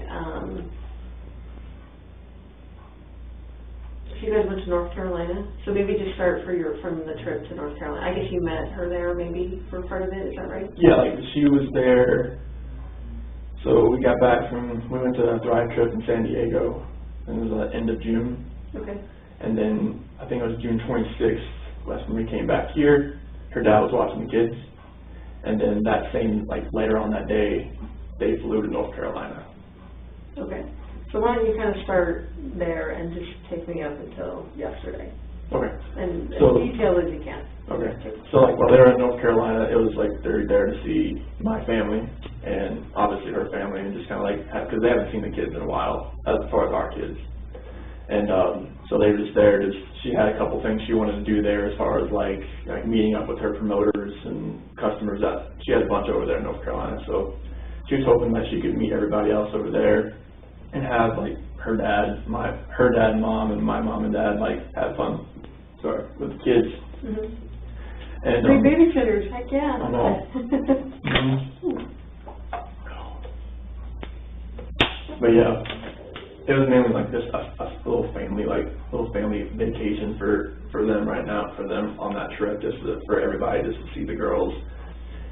so you guys went to North Carolina, so maybe just start from the trip to North Carolina. I guess you met her there maybe for part of it, is that right? Yeah, like she was there, so we went to a Thrive trip in San Diego, and it was the end of June. Okay. And then, I think it was June 26th, that's when we came back here. Her dad was watching the kids. And then that same, like later on that day, they flew to North Carolina. Okay. So why don't you kind of start there and just take me up until yesterday? Okay. And as detailed as you can. Okay. So like while they were in North Carolina, it was like they're there to see my family and obviously her family, and just kind of like, because they haven't seen the kids in a while, as far as our kids. And so they were just there. She had a couple things she wanted to do there, as far as like meeting up with her promoters and customers. That she had a bunch over there in North Carolina, so she was hoping that she could meet everybody else over there and have like her dad and mom, and my mom and dad like have fun. With the kids. Mm-hmm. And great babysitters, heck yeah. I know. Mm-hmm. But yeah. It was mainly like just a little family vacation for them right now, for them on that trip, for everybody, just to see the girls.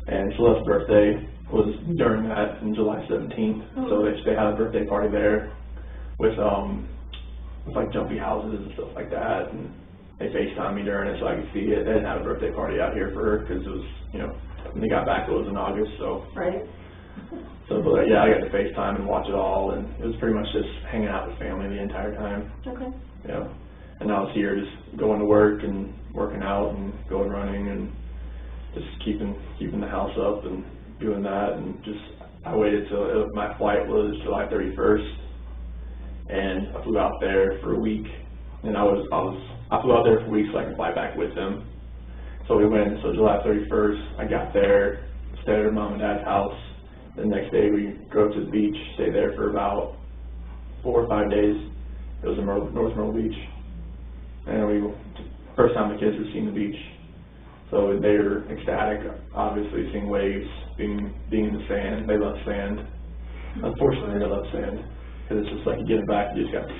And Celeste's birthday was during that, in July 17th. So they had a birthday party there with like jumpy houses and stuff like that. And they FaceTimed me during it so I could see it. They didn't have a birthday party out here for her because it was, when they got back it was in August. So. Right. So, but yeah, I got to FaceTime and watch it all, and it was pretty much just hanging out with family the entire time. Okay. Yeah. And I was here just going to work and working out and going running and just keeping the house up and doing that, and just I waited till my flight was July 31st, and I flew out there for a week, and I flew out there for a week so I could fly back with them. So we went. So July 31st, I got there, stayed at her mom and dad's house. The next day we drove to the beach, stayed there for about 4 or 5 days. It was in North Myrtle Beach. And first time the kids were seeing the beach. So they were ecstatic, obviously seeing waves, being in the sand. They love sand. Unfortunately, they love sand. Because it's just like you get them back, you just got to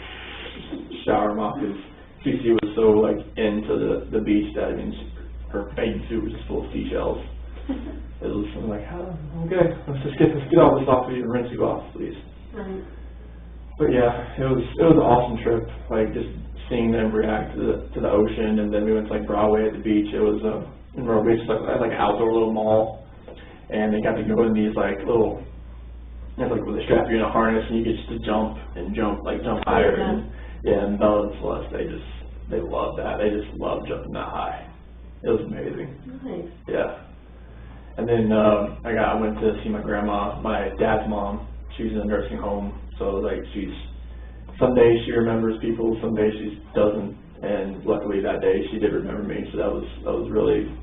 shower them off. Because Cece was so like into the beach that, I mean, her bathing suit was just full of seashells. It was like, okay, let's get all this off of you and rinse you off, please. Right. But yeah, it was an awesome trip. Like just seeing them react to the ocean, and then we went to like Broadway at the beach. It was in Broadway, it's like an outdoor little mall, and they got to go in these like little, it's like where they strap you in a harness and you get to jump higher. And yeah, and Bella and Celeste, they love that. They just love jumping that high. It was amazing. Nice. Yeah. And then I went to see my grandma, my dad's mom. She's in a nursing home, so like some days she remembers people, some days she doesn't. And luckily that day she did remember me, so that was really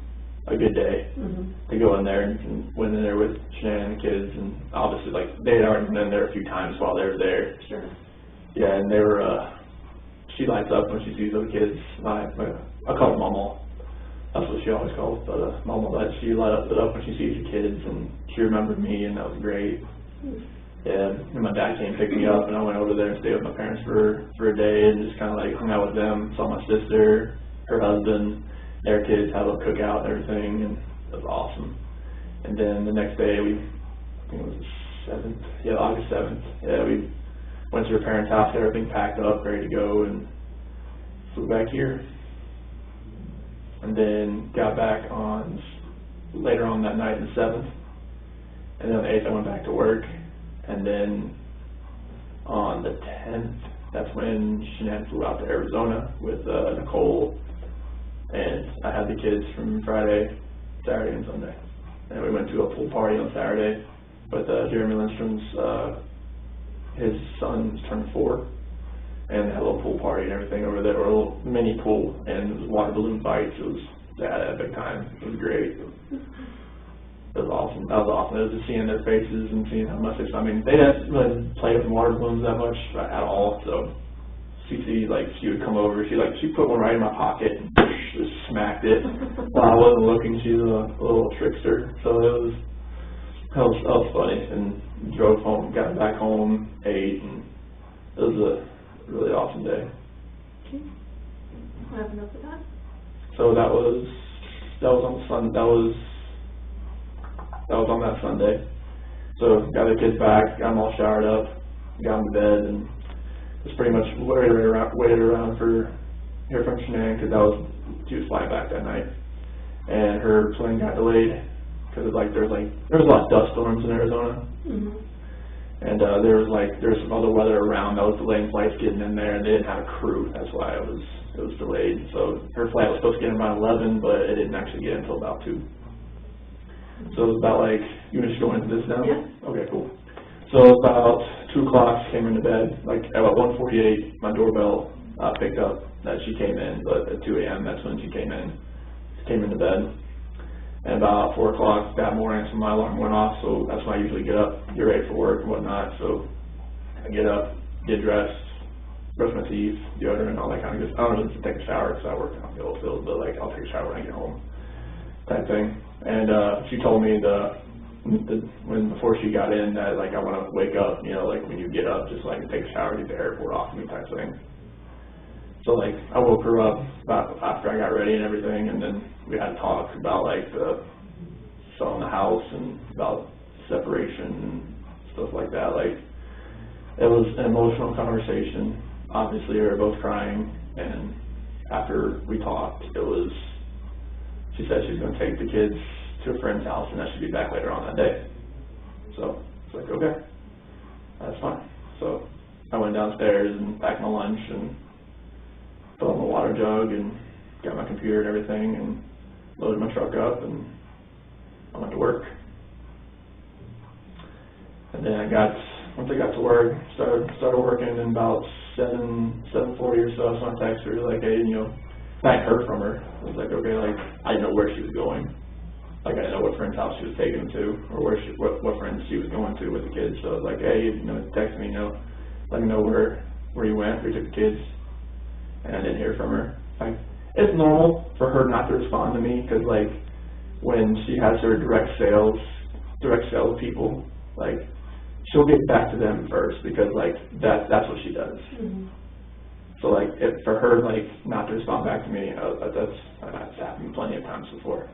a good day to go in there and went in there with Shanann and the kids, and obviously like they had already been in there a few times while they were there. Sure. Yeah, and they were. She lights up when she sees those kids. I call her Mama. That's what she always calls, but Mama. She lights up when she sees the kids, and she remembered me, and that was great. Yeah, and my dad came and picked me up, and I went over there and stayed with my parents for a day and just kind of like hung out with them. Saw my sister, her husband, their kids, had a cookout and everything, and it was awesome. And then the next day, I think it was August 7th, yeah, we went to her parents' house, had everything packed up, ready to go, and flew back here. And then got back later on that night, the 7th, and then on the 8th I went back to work. And then on the 10th, that's when Shanann flew out to Arizona with Nicole, and I had the kids from Friday, Saturday, and Sunday. And we went to a pool party on Saturday with Jeremy Lindstrom's, his son's turned 4, and they had a little pool party and everything over there, or a little mini pool, and it was water balloon fights. They had a big time. It was great. It was awesome. That was awesome. It was just seeing their faces and seeing how much they didn't really play with water balloons that much at all. So she would come over. She put one right in my pocket and just smacked it while I wasn't looking. She's a little trickster. So that was funny. And drove home, got back home, ate, and it was a really awesome day. Okay. What happened after that? So that was on that Sunday. So got the kids back, got them all showered up, got them to bed, and just pretty much waited around for hear from Shanann, because she was flying back that night, and her plane got delayed because there was a lot of dust storms in Arizona, and there was some other weather around that was delaying flights getting in there, and they didn't have a crew. That's why it was delayed. So her flight was supposed to get in around 11, but it didn't actually get in until about 2. So it was about you want to just go into this now? Yeah. Okay, cool. So about 2 o'clock, came into bed. Like about 1:48, my doorbell picked up that she came in, but at 2 a.m. that's when she came into bed. And about 4 o'clock that morning, so my alarm went off, so that's when I usually get up, get ready for work and whatnot. So I get up, get dressed, brush my teeth, deodorant, all that kind of good stuff. I don't know if take a shower because I work in the oil field, but I'll take a shower when I get home, type thing. And she told me before she got in that I want to wake up, when you get up, just take a shower, get the airport off me, type thing. So I woke her up about after I got ready and everything, and then we had to talk about selling the house and about separation and stuff like that. It was an emotional conversation. Obviously, we were both crying, and after we talked, she said she was going to take the kids to a friend's house and that she'd be back later on that day. So it's okay, that's fine. So I went downstairs and packed my lunch and filled my water jug and got my computer and everything and loaded my truck up, and I went to work. And then once I got to work, started working, and about 7:40 or so, I texted her hey, I hadn't heard from her. I was okay, I didn't know where she was going. I didn't know what friend's house she was taking them to, or what friends she was going to with the kids. So I was hey, text me, let me know where you went, where you took the kids. And I didn't hear from her. It's normal for her not to respond to me, because when she has her direct sales people, she'll get back to them first, because that's what she does. So for her not to respond back to me, that's happened plenty of times before.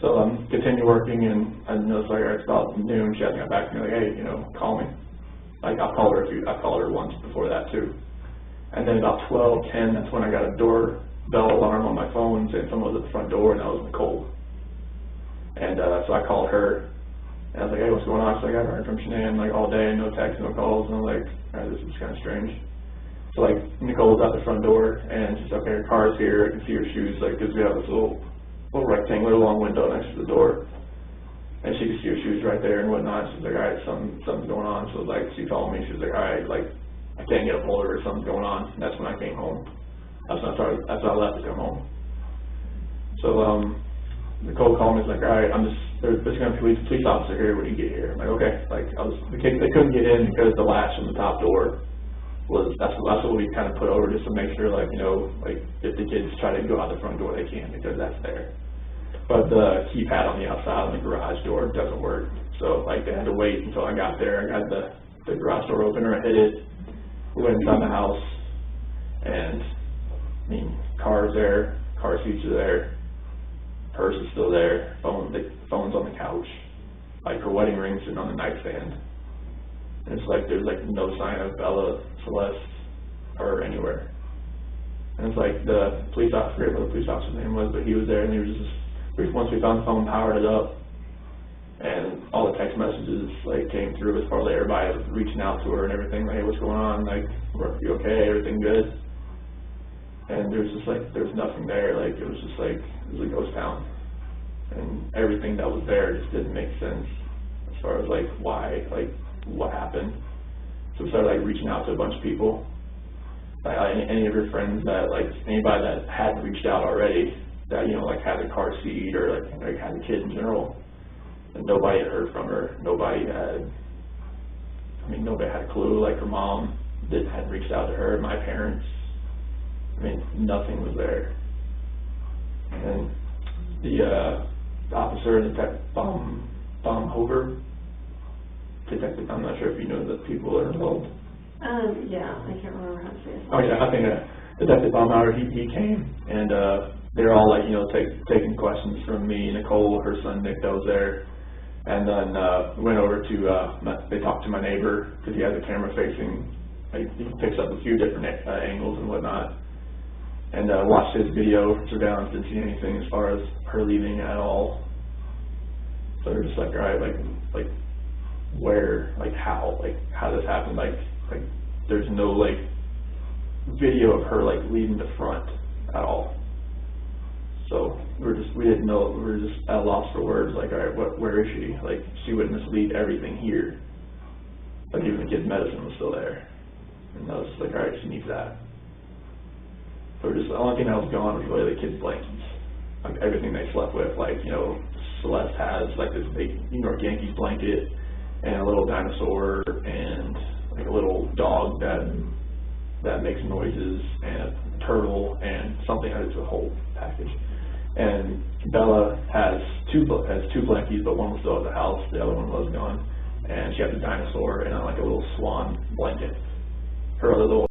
So continue working, and I noticed it's about noon, she hasn't got back to me hey, call me. I like I called her once before that too. And then about 12:10, that's when I got a doorbell alarm on my phone saying someone was at the front door, and that was Nicole. And so I called her, and I was like, hey, what's going on? She's like, I haven't heard from Shanann like all day, no texts, no calls. And I'm like, all right, this is kind of strange. So like Nicole's at the front door, and she's like, okay, her car's here, I can see her shoes, like, because we have this little rectangular long window next to the door. And she could see her shoes right there and whatnot. She's like, all right, something's going on. So like, she called me. She was like, all right, like, I can't get a hold of her. Something's going on. And that's when I came home. That's when I left to come home. So Nicole called me. She's like, all right, there's going to be a police officer here when you get here. I'm like, okay. Like, they couldn't get in because the latch on the top door that's what we kind of put over just to make sure, like, you know, like if the kids try to go out the front door, they can because that's there. But the keypad on the outside on the garage door doesn't work. So like they had to wait until I got there. I got the garage door opener, I hit it, we went inside the house, and I mean, car's there, car seats are there, purse is still there, the phone's on the couch, like her wedding ring's sitting on the nightstand. And it's like there's like no sign of Bella, Celeste, or anywhere. And it's like the police officer, I forget what the police officer's name was, but he was there, and he was just, once we found the phone, powered it up, and all the text messages like came through as far as everybody was reaching out to her and everything, like, hey, what's going on, like, are you okay, everything good? And there was just like, there was nothing there, like, it was just like, it was a ghost town. And everything that was there just didn't make sense as far as like why, like, what happened. So we started like reaching out to a bunch of people, like any of your friends that, like, anybody that hadn't reached out already, that, you know, like had a car seat or like had a kid in general, and nobody had heard from her. Nobody had a clue. Like her mom hadn't reached out to her, my parents, I mean, nothing was there. And the officer, Baumhofer, detective, I'm not sure if you know the people that are involved. Yeah, I can't remember how to say it. Oh yeah, I think Detective Baumhofer, he came, and they're all like, you know, taking questions from me, Nicole, her son Nick, that was there, and then went over to, they talked to my neighbor, because he has a camera facing, like, he picks up a few different angles and whatnot, and watched his video surveillance, didn't see anything as far as her leaving at all. So they're just like, all right, like where, like how this happened, like there's no like video of her like leaving the front at all. So we didn't know, we were just at a loss for words, like, all right, where is she? Like, she wouldn't just leave everything here. Like, even the kid's medicine was still there. And I was just like, all right, she needs that. So the only thing that was gone was really the kids' blankets. Like, everything they slept with, like, you know, Celeste has like this big New York Yankees blanket and a little dinosaur and like a little dog that makes noises and a turtle and something. It's a whole package. And Bella has two blankets, but one was still at the house, the other one was gone. And she has a dinosaur and like a little swan blanket. Her other little